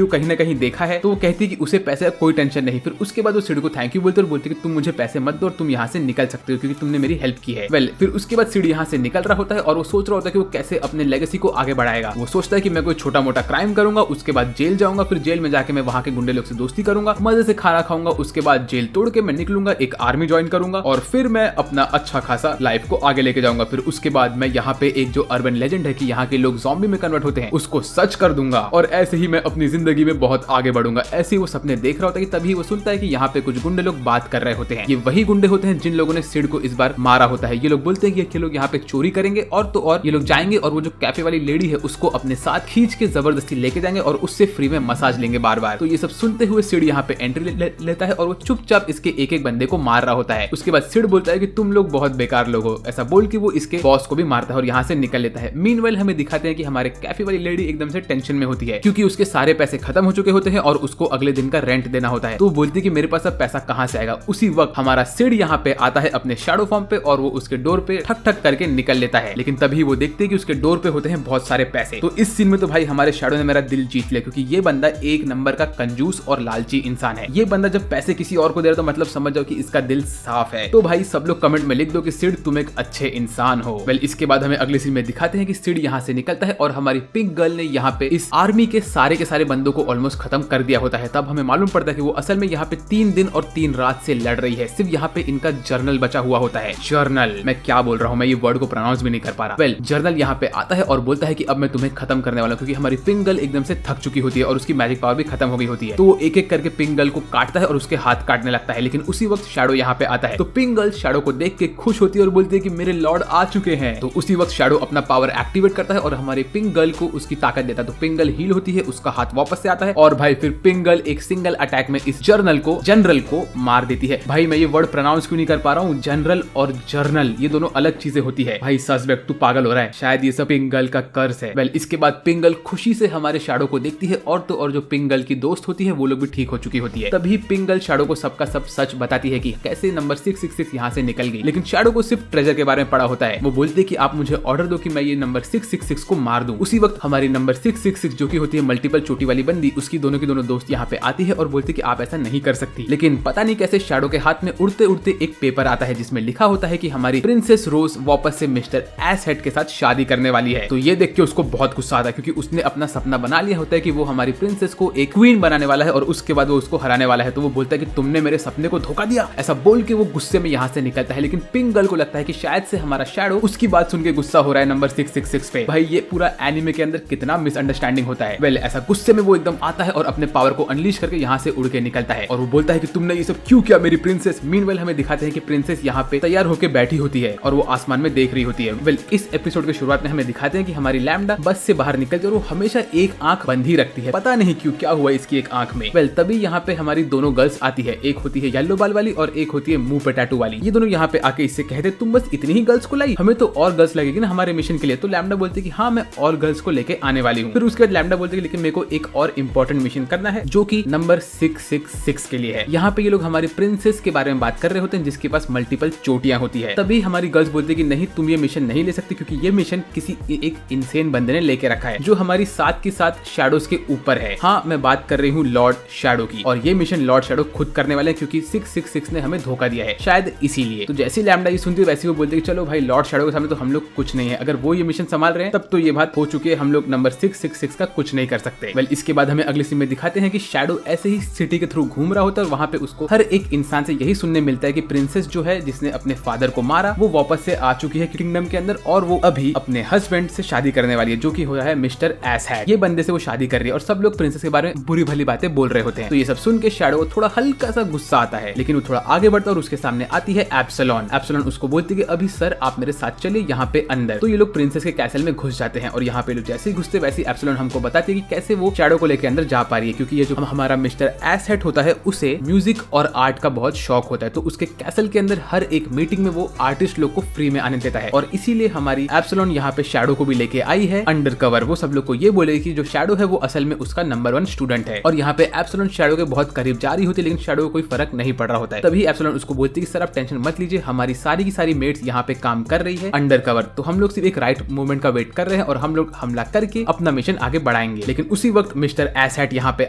को कहीं ना कहीं देखा है। तो वो कहती है कि उसे पैसे का कोई टेंशन नहीं। फिर उसके बाद वो सिड को थैंक यू बोलते और बोलती है कि तुम मुझे पैसे मत दो और तुम यहाँ से निकल सकते हो क्योंकि तुमने मेरी हेल्प की है। वेल फिर उसके बाद सिड यहाँ से निकल रहा होता है और वो सोच रहा होता है कि वो कैसे अपने लेगेसी को आगे बढ़ाएगा। वो सोचता है कि मैं कोई छोटा मोटा क्राइम करूंगा, उसके बाद जेल जाऊंगा, फिर जेल में जाके मैं वहां के गुंडे लोग से दोस्ती करूंगा, मजे से खाना खाऊंगा, उसके बाद जेल तोड़ के मैं निकलूंगा, एक आर्मी ज्वाइन करूंगा और फिर मैं अपना अच्छा खासा लाइफ को आगे लेके जाऊंगा। फिर उसके बाद मैं यहाँ पे एक जो अर्बन लेजेंड है कि यहाँ के लोग ज़ॉम्बी में कन्वर्ट होते हैं उसको सच कर दूंगा और ऐसे ही मैं अपनी जिंदगी में बहुत आगे बढ़ूंगा। ऐसे ही वो सपने देख रहा होता है कि तभी वो सुनता है कि यहाँ पे कुछ गुंडे लोग बात कर रहे होते हैं। ये वही गुंडे होते हैं जिन लोगों ने सिड को इस बार मारा होता है। ये लोग बोलते हैं कि ये लोग यहाँ पे चोरी करेंगे और तो और ये लोग जाएंगे और वो जो कैफे वाली लेडी है उसको अपने साथ खींच के जबरदस्ती लेके जाएंगे और उससे फ्री में मसाज लेंगे बार बार। तो ये सब सुनते हुए सिड यहाँ पे एंट्री लेता है और वो चुपचाप इसके एक एक बंदे को मार रहा होता है। उसके बाद सिड बोलता है कि तुम लोग बहुत बेकार लोग हो, ऐसा बोल के वो इसके बॉस को भी मारता है और यहाँ से निकल लेता है। मीनवेल हमें दिखाते हैं कि हमारे कैफे वाली लेडी एकदम से टेंशन में होती है क्योंकि उसके सारे पैसे खत्म हो चुके होते हैं और उसको अगले दिन का रेंट देना होता है। तो बोलती है कि मेरे पास अब पैसा कहाँ से आएगा। उसी वक्त हमारा सिड यहाँ पे आता है अपने शैडो फॉर्म पे और वो उसके डोर पे ठक ठक करके निकल लेता है। लेकिन तभी वो देखते हैं कि उसके डोर पे होते हैं बहुत सारे पैसे। तो इस सीन में तो भाई हमारे शैडो ने मेरा दिल जीत लिया क्योंकि ये बंदा एक नंबर का कंजूस और लालची इंसान है। ये बंदा जब पैसे किसी और को दे रहा तो मतलब समझ जाओ कि इसका दिल साफ है। तो भाई सब लोग कमेंट में लिख दो कि सिड तुम एक अच्छे इंसान हो। वेल इसके बाद हमें अगले सीन में दिखाते हैं कि सिड यहाँ से निकलता है और हमारी पिंक गर्ल ने यहाँ पे इस आर्मी के सारे बंदों को ऑलमोस्ट खत्म कर दिया होता है। तब हमें मालूम पड़ता है कि वो असल में यहाँ पे 3 दिन और 3 रात से लड़ रही है। सिर्फ यहाँ पे इनका जर्नल बचा हुआ होता है। जर्नल, मैं क्या बोल रहा हूँ, मैं ये वर्ड को प्रोनाउंस भी नहीं कर पा रहा। वेल जर्नल यहाँ पे आता है और बोलता है कि अब मैं तुम्हें खत्म करने वाला हूँ क्योंकि हमारी पिंक गर्ल एकदम से थक चुकी होती है और उसकी मैजिक पावर भी खत्म हो गई होती है। तो वो एक एक करके पिंक गर्ल को काटता है और उसके हाथ काटने लगता है। लेकिन उसी वक्त शैडो यहाँ पे आता है। तो पिंक गर्ल शैडो को देख के खुश होती है और बोलती है कि मेरे लॉर्ड आ चुके हैं। तो उसी वक्त शैडो अपना पावर एक्टिवेट करता है और हमारे पिंक गर्ल को उसकी ताकत देता है। तो पिंक गर्ल हील होती है, उसका हाथ वापस से आता है और भाई फिर पिंक गर्ल एक सिंगल अटैक में इस जनरल को मार देती है। भाई मैं ये वर्ड प्रोनाउंस क्यों नहीं कर पा रहा हूँ, जनरल और जर्नल ये दोनों अलग चीजें होती है। भाई सस्पेक्ट तू पागल हो रहा है, शायद ये सब पिंक गर्ल का कर्ज है। वेल इसके बाद पिंक गर्ल खुशी से हमारे शैडो को देखती है और तो और जो पिंक गर्ल की दोस्त होती है वो लोग भी ठीक हो चुकी होती है। तभी पिंक गर्ल शैडो को सबका सब सच बताती है कि कैसे नंबर 666 यहाँ से निकल गई। लेकिन शैडो को सिर्फ ट्रेजर के बारे में पड़ा होता है। वो बोलते कि आप मुझे ऑर्डर दो कि मैं ये नंबर 666 को मार दूं। उसी वक्त हमारी नंबर 666 जो की होती है मल्टीपल चोटी वाली बंदी उसकी दोनों की दोनों दोस्त यहाँ पे आती है और बोलती कि आप ऐसा नहीं कर सकती, लेकिन पता नहीं कैसे शैडो के हाथ में उड़ते उड़ते एक पेपर आता है जिसमें लिखा होता है कि हमारी प्रिंसेस रोज वापस से मिस्टर एसहेड के साथ शादी करने वाली है। तो ये देख के उसको बहुत गुस्सा आता है क्योंकि उसने अपना सपना बना लिया होता है कि वो हमारी प्रिंसेस को एक क्वीन बनाने वाला है और उसके बाद वो उसको हराने वाला है। तो वो बोलता है कि तुमने मेरे सपने को धोखा दिया, ऐसा बोल के वो गुस्से में यहाँ से निकलता है। लेकिन पिंक गर्ल को लगता है कि शायद से हमारा शैडो उसकी बात सुन के गुस्सा हो रहा है नंबर 666 पे। भाई ये पूरा एनिमे के अंदर कितना मिसअंडरस्टैंडिंग होता है। वेल ऐसा गुस्से में वो एकदम आता है और अपने पावर को अनलीश करके यहाँ से उड़ के निकलता है और वो बोलता है कि तुमने ये सब क्यों किया मेरी प्रिंसेस। मीनवेल हमें दिखाते हैं कि प्रिंसेस यहाँ पे तैयार होकर बैठी होती है और वो आसमान में देख रही होती है। वेल इस एपिसोड के शुरुआत में हमें दिखाते हैं कि हमारी लैम्डा बस से बाहर निकलती है और वो हमेशा एक आंख बंद ही रखती है, पता नहीं क्यों क्या हुआ इसकी एक आंख में। वेल तभी यहाँ पे हमारी दोनों गर्ल्स आती है, एक होती है येलो बाल वाली और एक होती है मुंह पे टैटू वाली। ये दोनों यहाँ पे आके इससे कहते तुम बस इतनी ही गर्ल्स को लाई, हमें तो और गर्ल्स लगेगी ना हमारे मिशन के लिए। तो लैम्डा बोलती है कि हाँ मैं और गर्ल्स को लेके आने वाली हूँ। फिर उसके बाद लैम्डा बोलती है लेकिन मेरे को एक और इम्पोर्टेंट मिशन करना है जो कि नंबर 666 के लिए है। यहाँ पे ये लोग हमारी प्रिंसेस के बारे में बात कर रहे होते हैं जिसके पास मल्टीपल चोटियां होती है। तभी हमारी गर्ल्स बोलती है कि नहीं तुम ये मिशन नहीं ले सकती क्योंकि ये मिशन किसी एक इंसेन बंदे ने लेके रखा है जो हमारी साथ के साथ शैडोज के ऊपर है। हाँ मैं बात कर रही हूँ लॉर्ड शैडो की और ये मिशन लॉर्ड शैडो खुद करने वाले हैं क्योंकि 666 ने हमें धोखा दिया है शायद इसीलिए। तो जैसी लैम्डा ये सुनती है वैसे वो बोलती है कि चलो भाई लॉर्ड शैडो के सामने तो हम लोग कुछ नहीं है, अगर वो ये मिशन संभाल रहे हैं तब तो ये बात हो चुकी है, हम लोग नंबर 666 का कुछ नहीं कर सकते। वेल इसके बाद हमें अगले सीन में दिखाते हैं कि शैडो ऐसे ही सिटी के थ्रू घूम रहा होता है और वहाँ पे उसको हर एक इंसान से यही सुनने मिलता है कि प्रिंसेस जो है जिसने अपने फादर को मारा वो वापस से आ चुकी है किंगडम के अंदर और वो अभी अपने हस्बैंड से शादी करने वाली है जो कि हो रहा है मिस्टर एसहेड। ये बंदे से वो शादी कर रही है और सब लोग प्रिंसेस के बारे में बुरी भली बातें बोल रहे होते हैं। तो ये सब सुन के शैडो थोड़ा हल्का सा गुस्सा आता है लेकिन वो थोड़ा आगे बढ़ता है और उसके सामने आती है एप्सिलॉन। एप्सिलॉन उसको बोलती है कि अभी सर आप मेरे साथ चलिए यहाँ पे अंदर। तो ये लोग प्रिंसेस के कैसल में घुस जाते हैं और यहाँ पे लोग जैसे ही घुसते वैसे एप्सिलॉन हमको बताती है कि कैसे वो शैडो को लेकर अंदर जा पा रही है क्योंकि ये जो हमारा मिस्टर एसहेड होता है उसे म्यूजिक और आर्ट का बहुत शौक होता है। तो उसके कैसल के अंदर हर एक मीटिंग में वो आर्टिस्ट लोग को फ्री में आने देता है और इसीलिए हमारी एप्सिलॉन यहाँ पे शैडो को भी लेके आई है अंडर कवर। वो सब लोग को ये बोले कि जो शैडो है वो असल में उसका नंबर 1 स्टूडेंट है और यहाँ पे एप्सिलॉन शैडो के बहुत करीब जा रही होती है लेकिन शैडो को कोई फर्क नहीं पड़ रहा होता है। तभी एप्सिलॉन उसको बोलती है कि सर आप टेंशन मत लीजिए, हमारी सारी की सारी मेट्स यहाँ पे काम कर रही है अंडर कवर, तो हम लोग सिर्फ एक राइट मूवमेंट का वेट कर रहे हैं और हम लोग हमला करके अपना मिशन आगे बढ़ाएंगे। लेकिन उसी वक्त मिस्टर एसहेड यहाँ पे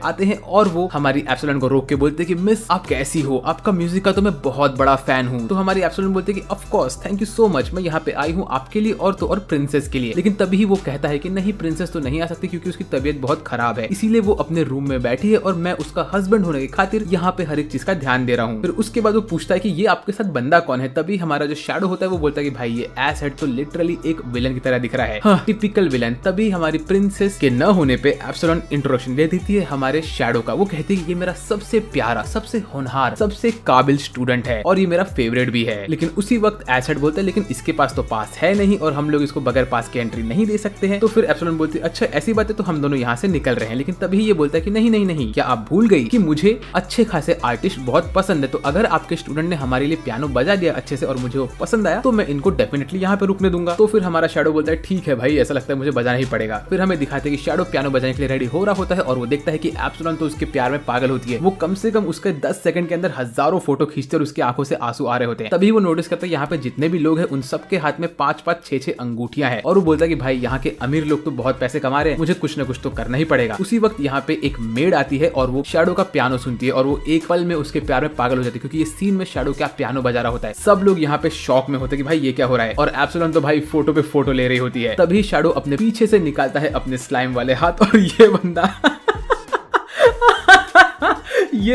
आते हैं और वो हमारी एप्सिलॉन को रोक के बोलते हैं कि मिस आप कैसी हो, आपका म्यूजिक का तो मैं बहुत बड़ा फैन हूँ। तो हमारी एप्सिलॉन बोलते हैं कि of course thank you so much, मैं यहाँ पे आई हूँ आपके लिए और तो और प्रिंसेस के लिए। लेकिन तभी वो कहता है कि नहीं प्रिंसेस तो नहीं आ सकती क्योंकि उसकी तबीयत बहुत खराब है, इसीलिए वो अपने रूम में बैठी है और मैं उसका हस्बैंड होने की खातिर यहाँ पे हर एक चीज का ध्यान दे रहा हूँ। फिर उसके बाद वो पूछता है कि ये आपके साथ बंदा कौन है। तभी हमारा जो शैडो होता है वो बोलता है कि भाई ये एसहेड तो लिटरली एक विलन की तरह दिख रहा है, हाँ, टिपिकल विलन। तभी हमारी प्रिंसेस के न होने पे एप्सिलॉन इंट्रोडक्शन दे देती है हमारे शैडो का। वो कहती है कि ये मेरा सबसे प्यारा, सबसे होनहार, सबसे काबिल स्टूडेंट है और ये मेरा फेवरेट भी है। लेकिन उसी वक्त एसहेड बोलता है लेकिन इसके पास तो पास है नहीं और हम लोग इसको बगैर पास के एंट्री नहीं दे सकते हैं। तो फिर एप्सिलॉन बोलती है अच्छा ऐसी बात है तो हम दोनों यहाँ से निकल रहे हैं। लेकिन तभी ये बोलता है कि नहीं नहीं नहीं, क्या आप भूल गई कि मुझे अच्छे खासे आर्टिस्ट बहुत पसंद है, तो अगर आपके स्टूडेंट ने हमारे लिए पियानो बजा दिया अच्छे से और मुझे वो पसंद आया तो मैं इनको डेफिनेटली यहाँ पे रुकने दूंगा। तो फिर हमारा शैडो बोलता है ठीक है भाई, ऐसा लगता है मुझे बजाना ही पड़ेगा। फिर हमें दिखाते हैं कि शैडो पियानो बजाने के लिए रेडी हो रहा होता है और वो देखता है कि एप्सिलॉन तो उसके प्यार में पागल होती है। वो कम से कम उसके 10 सेकंड के अंदर हजारों फोटो खींचते और उसकी आंखों से आंसू आ रहे होते हैं। तभी वो नोटिस करता है यहाँ पे जितने भी लोग हैं उन सबके हाथ में 5-5, 6-6 अंगूठियां हैं और वो बोलता है कि भाई यहाँ के अमीर लोग तो बहुत पैसे कमा रहे हैं, मुझे कुछ न कुछ तो करना ही पड़ेगा। उसी वक्त यहाँ पे एक मेड आती है और वो शैडो का पियानो सुनती है और वो एक पल में उसके प्यार में पागल हो जाती है क्योंकि ये सीन में शैडो क्या पियानो बजा रहा होता है। सब लोग यहाँ पे शॉक में होते हैं कि भाई ये क्या हो रहा है और एप्सिलॉन तो भाई फोटो पे फोटो ले रही होती है। तभी शैडो अपने पीछे से निकालता है अपने स्लाइम वाले हाथ और ये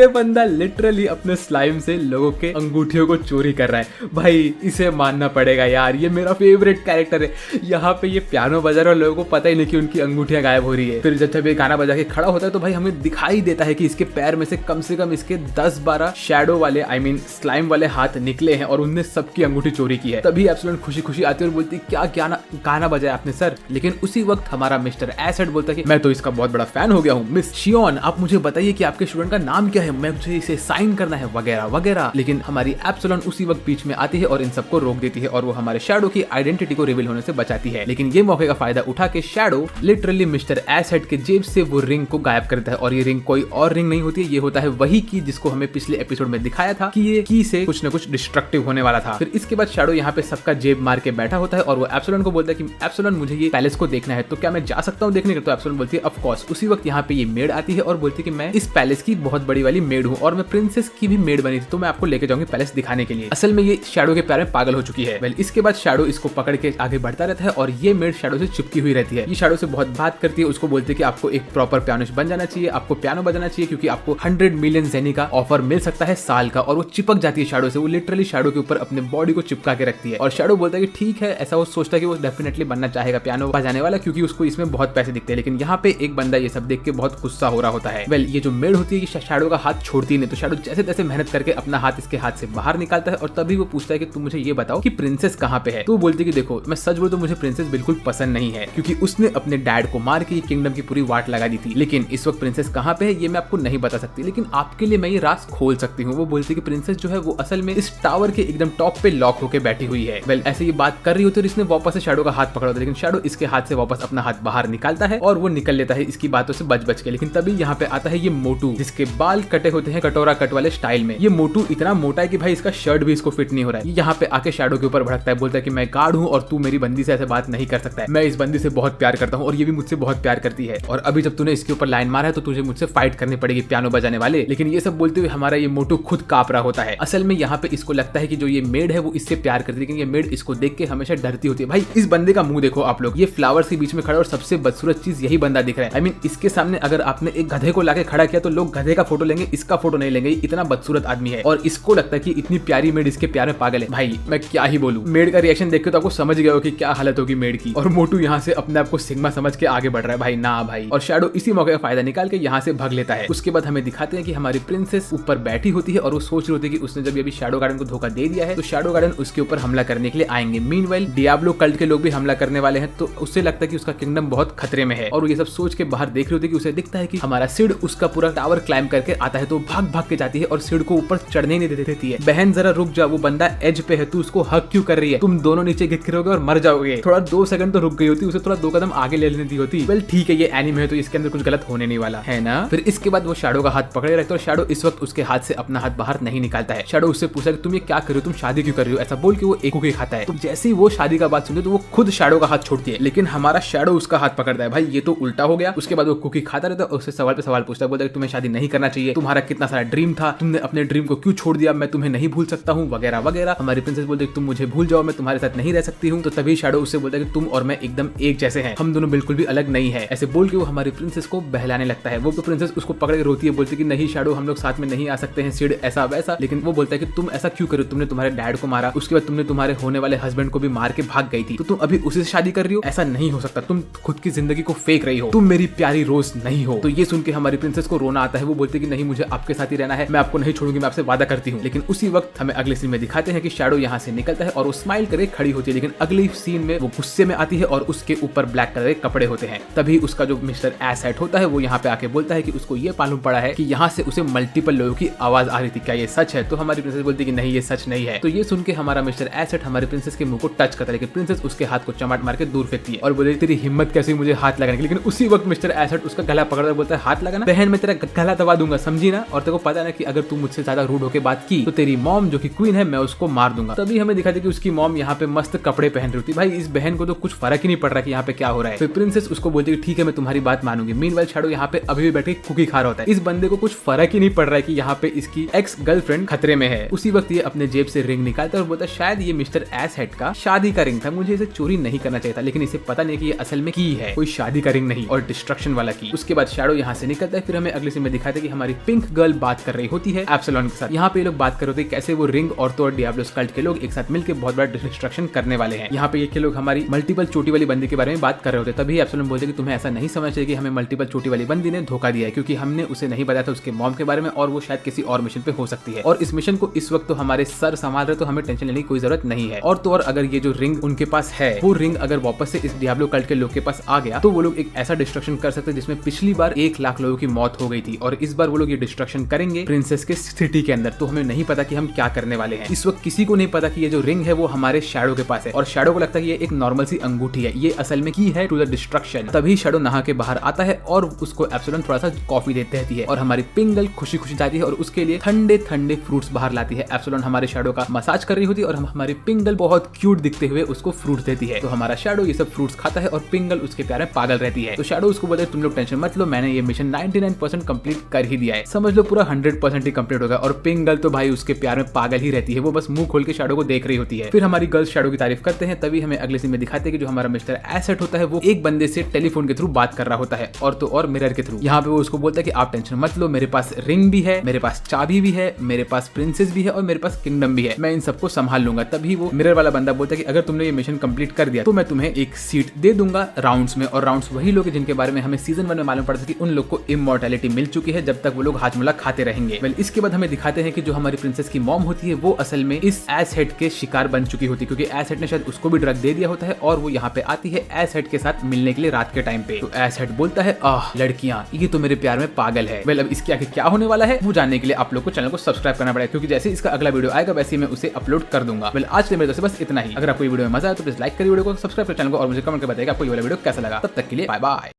बंदा लिटरली अपने स्लाइम से लोगों के अंगूठियों को चोरी कर रहा है। भाई इसे मानना पड़ेगा यार, ये मेरा फेवरेट कैरेक्टर है। यहाँ पे ये पियानो बजा रहा है और लोगों को पता ही नहीं कि उनकी अंगूठियां गायब हो रही है। फिर जब ये गाना बजा के खड़ा होता है तो भाई हमें दिखाई देता है कि इसके पैर में से कम इसके 10-12 शैडो वाले स्लाइम वाले हाथ निकले हैं और उनने सबकी अंगूठी चोरी की है। तभी एप्सिलॉन खुशी खुशी आती है और बोलती क्या गाना बजाया आपने सर। लेकिन उसी वक्त हमारा मिस्टर एसहेड बोलता है कि मैं तो इसका बहुत बड़ा फैन हो गया हूँ। मिस शियोन आप मुझे बताइए कि आपके स्टूडेंट का नाम क्या है, मुझे इसे साइन करना है वगैरह वगैरह। लेकिन हमारी एप्सिलॉन उसी वक्त बीच में आती है और इन सबको रोक देती है और वो हमारे शैडो की आइडेंटिटी को रिवील होने से बचाती है। लेकिन ये मौके का फायदा उठा के शैडो लिटरली मिस्टर एसहेड के जेब से वो रिंग को गायब करता है। और ये रिंग कोई और रिंग नहीं होती है, ये होता है वही की जिसको हमें पिछले एपिसोड में दिखाया था कि ये की से कुछ न कुछ डिस्ट्रक्टिव होने वाला था। फिर इसके बाद शैडो यहाँ पे सबका जेब मार के बैठा होता है और वो एप्सिलॉन को बोलता है कि एप्सिलॉन मुझे ये पैलेस को देखना है, तो क्या मैं जा सकता हूँ देखने के? तो एप्सिलॉन बोलती है ऑफ कोर्स। उसी वक्त यहाँ पे ये मेड आती है और बोलती है कि मैं इस पैलेस की बहुत बड़ी वाली मेड हूँ और मैं प्रिंसेस की भी मेड बनी थी, तो मैं आपको लेके जाऊंगी पैलेस दिखाने के लिए। असल में ये शैडो के प्यार में पागल हो चुकी है। वेल इसके बाद शैडो इसको पकड़ के आगे बढ़ता रहता है और ये मेड शैडो से चिपकी हुई रहती है। ये शैडो से बहुत बात करती है, उसको बोलती है कि आपको एक प्रॉपर पियानिस्ट बन जाना चाहिए, आपको पियानो बजाना चाहिए क्योंकि आपको 100 मिलियन जेनी का ऑफर मिल सकता है साल का। और वो चिपक जाती है शैडो से, वो लिटरली शैडो के ऊपर अपने बॉडी को चिपका के रखती है। और शैडो बोलता है कि ठीक है, ऐसा वो सोचता है कि वो डेफिनेटली बनना चाहेगा पियानो बजाने वाला क्योंकि उसको इसमें बहुत पैसे दिखते हैं। लेकिन यहाँ पे एक बंदा ये सब देख के बहुत गुस्सा हो रहा होता है। वेल ये जो मेड होती है कि शैडो का हाथ छोड़ती नहीं, तो शैडो जैसे तैसे मेहनत करके अपना हाथ इसके हाथ से बाहर निकालता है और तभी वो पूछता है कि तुम मुझे ये बताओ कि प्रिंसेस कहाँ पे है। तो बोलती है कि देखो मैं सच बोलूं तो मुझे प्रिंसेस बिल्कुल पसंद नहीं है क्योंकि उसने अपने डैड को मार के किंगडम की पूरी वाट लगा दी थी। लेकिन इस वक्त प्रिंसेस कहाँ पे है ये मैं आपको नहीं बता सकती, लेकिन आपके लिए मैं ये राज खोल सकती हूँ। वो बोलती है कि प्रिंसेस जो है वो असल में इस टावर के एकदम टॉप पे लॉक होकर बैठी हुई है। वेल ऐसे ये बात कर रही होती है और इसने वापस से शैडो का हाथ पकड़ा होता है, लेकिन शैडो इसके हाथ से वापस अपना हाथ बाहर निकालता है और वो निकल लेता है इसकी बातों से बच बच के। लेकिन तभी यहाँ पे आता है ये मोटू जिसके बाल कटे होते हैं कटोरा कट वाले स्टाइल में। ये मोटू इतना मोटा है कि भाई इसका शर्ट भी इसको फिट नहीं हो रहा है। ये यहाँ पे आके शैडो के ऊपर भड़कता है, बोलता है कि मैं गार्ड हूँ और तू मेरी बंदी से ऐसे बात नहीं कर सकता है। मैं इस बंदी से बहुत प्यार करता हूँ और ये भी मुझसे बहुत प्यार करती है और अभी जब तूने इसके ऊपर लाइन मारा है तो तुझे मुझसे फाइट करनी पड़ेगी पियानो बजाने वाले। लेकिन ये सब बोलते हुए हमारा ये मोटू खुद कांप रहा होता है। असल में यहाँ पे इसको लगता है कि जो ये मेड है वो इससे प्यार करती है, लेकिन ये मेड इसको देख के हमेशा डरती होती है। भाई इस बंदे का मुंह देखो आप लोग, ये फ्लावर्स के बीच में खड़ा और सबसे बदसूरत चीज यही बंदा दिख रहा है। आई मीन इसके सामने अगर आपने एक गधे को लाके खड़ा किया तो लोग गधे का फोटो लेंगे, इसका फोटो नहीं लेंगे। इतना बदसूरत आदमी है और इसको लगता है कि इतनी प्यारी मेड इसके प्यार में पागल है। भाई मैं क्या ही बोलूं, मेड का रिएक्शन देख के तो आपको समझ गया हो कि क्या हालत होगी मेड की। और मोटू यहाँ से अपने आप को सिग्मा समझ के आगे बढ़ रहा है। भाई ना भाई, और शैडो इसी मौके का फायदा निकाल के यहाँ से भाग लेता है। उसके बाद हमें दिखाते हैं कि हमारी प्रिंसेस ऊपर बैठी होती है और वो सोच रही होती है कि उसने जब अभी शैडो गार्डन को धोखा दे दिया है तो शैडो गार्डन उसके ऊपर हमला करने के लिए आएंगे। मीनवाइल डियाब्लो कल्ट के लोग भी हमला करने वाले हैं, तो उससे लगता है कि उसका किंगडम बहुत खतरे में है और वो ये सब सोच के बाहर देख रही होती है कि उसे दिखता है कि हमारा सिड उसका पूरा टावर क्लाइम करके आता है, तो भाग भाग के जाती है और सिड को ऊपर चढ़ने नहीं देती है। बहन जरा रुक जा, वो बंदा एज पे है, तू उसको हक क्यों कर रही है? तुम दोनों नीचे गिरोगे और मर जाओगे। थोड़ा 2 सेकंड तो रुक गई होती, उसे थोड़ा 2 कदम आगे ले लेने दी होती। वेल ठीक है, ये एनिमे है तो इसके अंदर कुछ गलत होने नहीं वाला है ना। फिर इसके बाद वो शैडो का हाथ पकड़े रहते और शैडो इस वक्त उसके हाथ से अपना हाथ बाहर नहीं निकालता है। शैडो उससे पूछा कि तुम ये क्या कर रहे हो, तुम शादी क्यों कर रही हो? ऐसा बोल के वो एक कुकी खाता है। तो जैसे ही वो शादी का बात सुनते तो वो खुद शैडो का हाथ छोड़ती है, लेकिन हमारा शैडो उसका हाथ पकड़ता है। भाई ये तो उल्टा हो गया। उसके बाद वो कुकी खाता रहता है और उससे सवाल पे सवाल पूछता है, बोलता है तुम्हें शादी नहीं करना चाहिए, तुम्हारा कितना सारा ड्रीम था, तुमने अपने ड्रीम को क्यों छोड़ दिया, मैं तुम्हें नहीं भूल सकता हूँ वगैरह वगैरह। हमारी प्रिंसेस बोलती है तुम मुझे भूल जाओ, मैं तुम्हारे साथ नहीं रह सकती हूँ। तो तभी शैडो उससे बोलता है कि तुम और मैं एकदम एक जैसे हैं, हम दोनों बिल्कुल भी अलग नहीं है। ऐसे बोल के वो हमारी प्रिंसेस को बहलाने लगता है। वो तो प्रिंसेस उसको पकड़ के रोती है, बोलती है कि नहीं शैडो हम लोग साथ में नहीं आ सकते हैं, सिड ऐसा वैसा। लेकिन वो बोलता है कि तुम ऐसा क्यों करो, तुमने तुम्हारे डैड को मारा, उसके बाद तुमने तुम्हारे होने वाले हस्बैंड को भी मार के भाग गई थी, तो तुम अभी उसी से शादी कर रही हो, ऐसा नहीं हो सकता, तुम खुद की जिंदगी को फेंक रही हो, तुम मेरी प्यारी रोज नहीं हो। तो ये सुन के हमारी प्रिंसेस को रोना आता है। वो बोलती है कि नहीं मुझे आपके साथ ही रहना है, मैं आपको नहीं छोड़ूंगी, मैं आपसे वादा करती हूँ। लेकिन उसी वक्त हमें अगले सीन में दिखाते हैं कि शैडो यहाँ से निकलता है और वो स्माइल करके खड़ी होती है, लेकिन अगली सीन में वो गुस्से में आती है और उसके ऊपर ब्लैक कलर के कपड़े होते हैं। तभी उसका जो मिस्टर एसहेड होता है वो यहाँ पे आके बोलता है कि उसको ये मालूम पड़ा है कि यहाँ से उसे मल्टीपल लोगों की आवाज आ रही थी, क्या ये सच है? तो हमारी प्रिंसेस बोलती है कि नहीं ये सच नहीं है। तो ये सुन के हमारा मिस्टर एसहेड हमारी प्रिंसेस के मुंह को टच करता है, लेकिन प्रिंसेस उसके हाथ को चमाट मार के दूर फेंकती है और बोलती है तेरी हिम्मत कैसे मुझे हाथ लगाने की। लेकिन उसी वक्त मिस्टर एसहेड उसका गला पकड़कर बोलता है हाथ लगाना बहन, मैं तेरा गला दबा दूंगा, समझी ना? और तेरे को पता है ना कि अगर तू मुझसे ज्यादा रूड होकर बात की तो तेरी मॉम जो कि क्वीन है मैं उसको मार दूंगा। तभी हमें दिखाते कि उसकी मॉम यहाँ पे मस्त कपड़े पहन रही होती। भाई इस बहन को तो कुछ फर्क ही नहीं पड़ रहा कि यहाँ पे क्या हो रहा है। फिर प्रिंसेस उसको बोलती है ठीक है मैं तुम्हारी बात मानूंगी। मीनवाइल शैडो यहाँ पे अभी भी बैठ के कुकी खा रहा होता है। इस बंदे को कुछ फर्क ही नहीं पड़ रहा है कि यहाँ पे इसकी एक्स गर्लफ्रेंड खतरे में है। उसी वक्त ये अपने जेब से रिंग निकालता है और बोलता है शायद ये मिस्टर एसहेड का शादी का रिंग था, मुझे इसे चोरी नहीं करना चाहिए था, लेकिन इसे पता नहीं कि ये असल में की है, कोई शादी का रिंग नहीं और डिस्ट्रक्शन वाला की। उसके बाद शैडो यहाँ से निकलता है। फिर हमें अगले सीन में दिखाते हैं कि हमारी पिंक गर्ल बात कर रही होती है एप्सिलॉन के साथ। यहाँ पे ये लोग बात कर रहे होते हैं कैसे वो रिंग और तो डियाब्लो कल्ट के लोग एक साथ मिलकर बहुत बड़ा डिस्ट्रक्शन करने वाले हैं। यहाँ पे ये लोग हमारी मल्टीपल चोटी वाली बंदी के बारे में बात कर रहे होते हैं। तभी एप्सिलॉन बोलते हैं कि तुम्हें ऐसा नहीं समझना चाहिए कि हमें मल्टीपल चोटी वाली बंदी ने धोखा दिया है, क्योंकि हमने उसे नहीं बताया था उसके मॉम के बारे में और वो शायद किसी और मिशन पे हो सकती है, और इस मिशन को इस वक्त तो हमारे सर संभाल रहे, तो हमें टेंशन लेने की कोई जरूरत नहीं है। और तो और अगर ये जो रिंग उनके पास है वो रिंग अगर वापस से इस डियाब्लो कल्ट के लोग के पास आ गया तो वो लोग एक ऐसा डिस्ट्रक्शन कर सकते हैं जिसमें पिछली बार 1 लाख लोगों की मौत हो गई थी और इस बार वो लोग ये डिस्ट्रक्शन करेंगे प्रिंसेस के सिटी के अंदर। तो हमें नहीं पता कि हम क्या करने वाले हैं। इस वक्त किसी को नहीं पता कि ये जो रिंग है वो हमारे शैडो के पास है और शैडो को लगता है कि ये एक नॉर्मल सी अंगूठी है, ये असल में की है टू द डिस्ट्रक्शन। तभी शैडो नहा के बाहर आता है और उसको एप्सिलॉन थोड़ा सा कॉफी देती है और हमारी पिंगल खुशी खुशी जाती है और उसके लिए ठंडे ठंडे फ्रूट्स बाहर लाती है। एप्सिलॉन हमारे शैडो का मसाज कर रही होती है और हमारी पिंगल बहुत क्यूट दिखते हुए उसको फ्रूट देती है। तो हमारा शैडो ये सब फ्रूट्स खाता है और पिंगल उसके प्यार में पागल रहती है। तो शैडो उसको बोलता है तुम लोग टेंशन मत लो, मैंने ये मिशन 99% कंप्लीट कर ही दिया है, समझ लो पूरा 100% ही कंप्लीट होगा। और पिंगल तो भाई उसके प्यार में पागल ही रहती है, वो बस मुंह खोल के शैडो को देख रही होती है। फिर हमारी गर्ल्स शैडो की तारीफ करते हैं। तभी हमें अगले सीन में दिखाते हैं कि जो हमारा मिस्टर एसेट होता है वो एक बंदे से टेलीफोन के थ्रू बात कर रहा होता है और तो और मिरर के थ्रू। यहाँ पे वो उसको बोलता है कि आप टेंशन मत लो, मेरे पास रिंग भी है, मेरे पास चाबी भी है, मेरे पास प्रिंसेस भी है और मेरे पास किंगडम भी है, मैं इन सबको संभाल लूंगा। तभी वो मिरर वाला बंदा बोलता है कि अगर तुमने ये मिशन कंप्लीट कर दिया तो मैं तुम्हें एक सीट दे दूंगा राउंड्स में। और राउंड्स वही लोग जिनके बारे में हमें सीजन 1 में मालूम पड़ा था कि उन लोग को इमॉर्टैलिटी मिल चुकी है जब तक वो लोग हाजमला खाते रहेंगे। वेल इसके बाद हमें दिखाते हैं कि जो हमारी प्रिंसेस की मॉम होती है वो असल में इस एस हेड के शिकार बन चुकी होती है, क्योंकि एस हेड ने शायद उसको भी ड्रग दे दिया होता है और वो यहाँ पे आती है एस हेड के साथ मिलने के लिए रात के टाइम पे। तो एस हेड बोलता है आह लड़कियां, ये तो मेरे प्यार में पागल है। वेल अब इसके आगे क्या होने वाला है वो जानने के लिए आप लोग को चैनल को सब्सक्राइब करना पड़ेगा, क्योंकि जैसे इसका अगला वीडियो आएगा वैसे मैं उसे अपलोड कर दूंगा। वेल आज के मेरे दोस्तों बस इतना ही। अगर आपको ये वीडियो में मजा आया तो प्लीज लाइक करिए वीडियो को, सब्सक्राइब करें चैनल को और मुझे कमेंट करके बताइए आपको ये वाला वीडियो कैसा लगा। तब तक के लिए बाय बाय।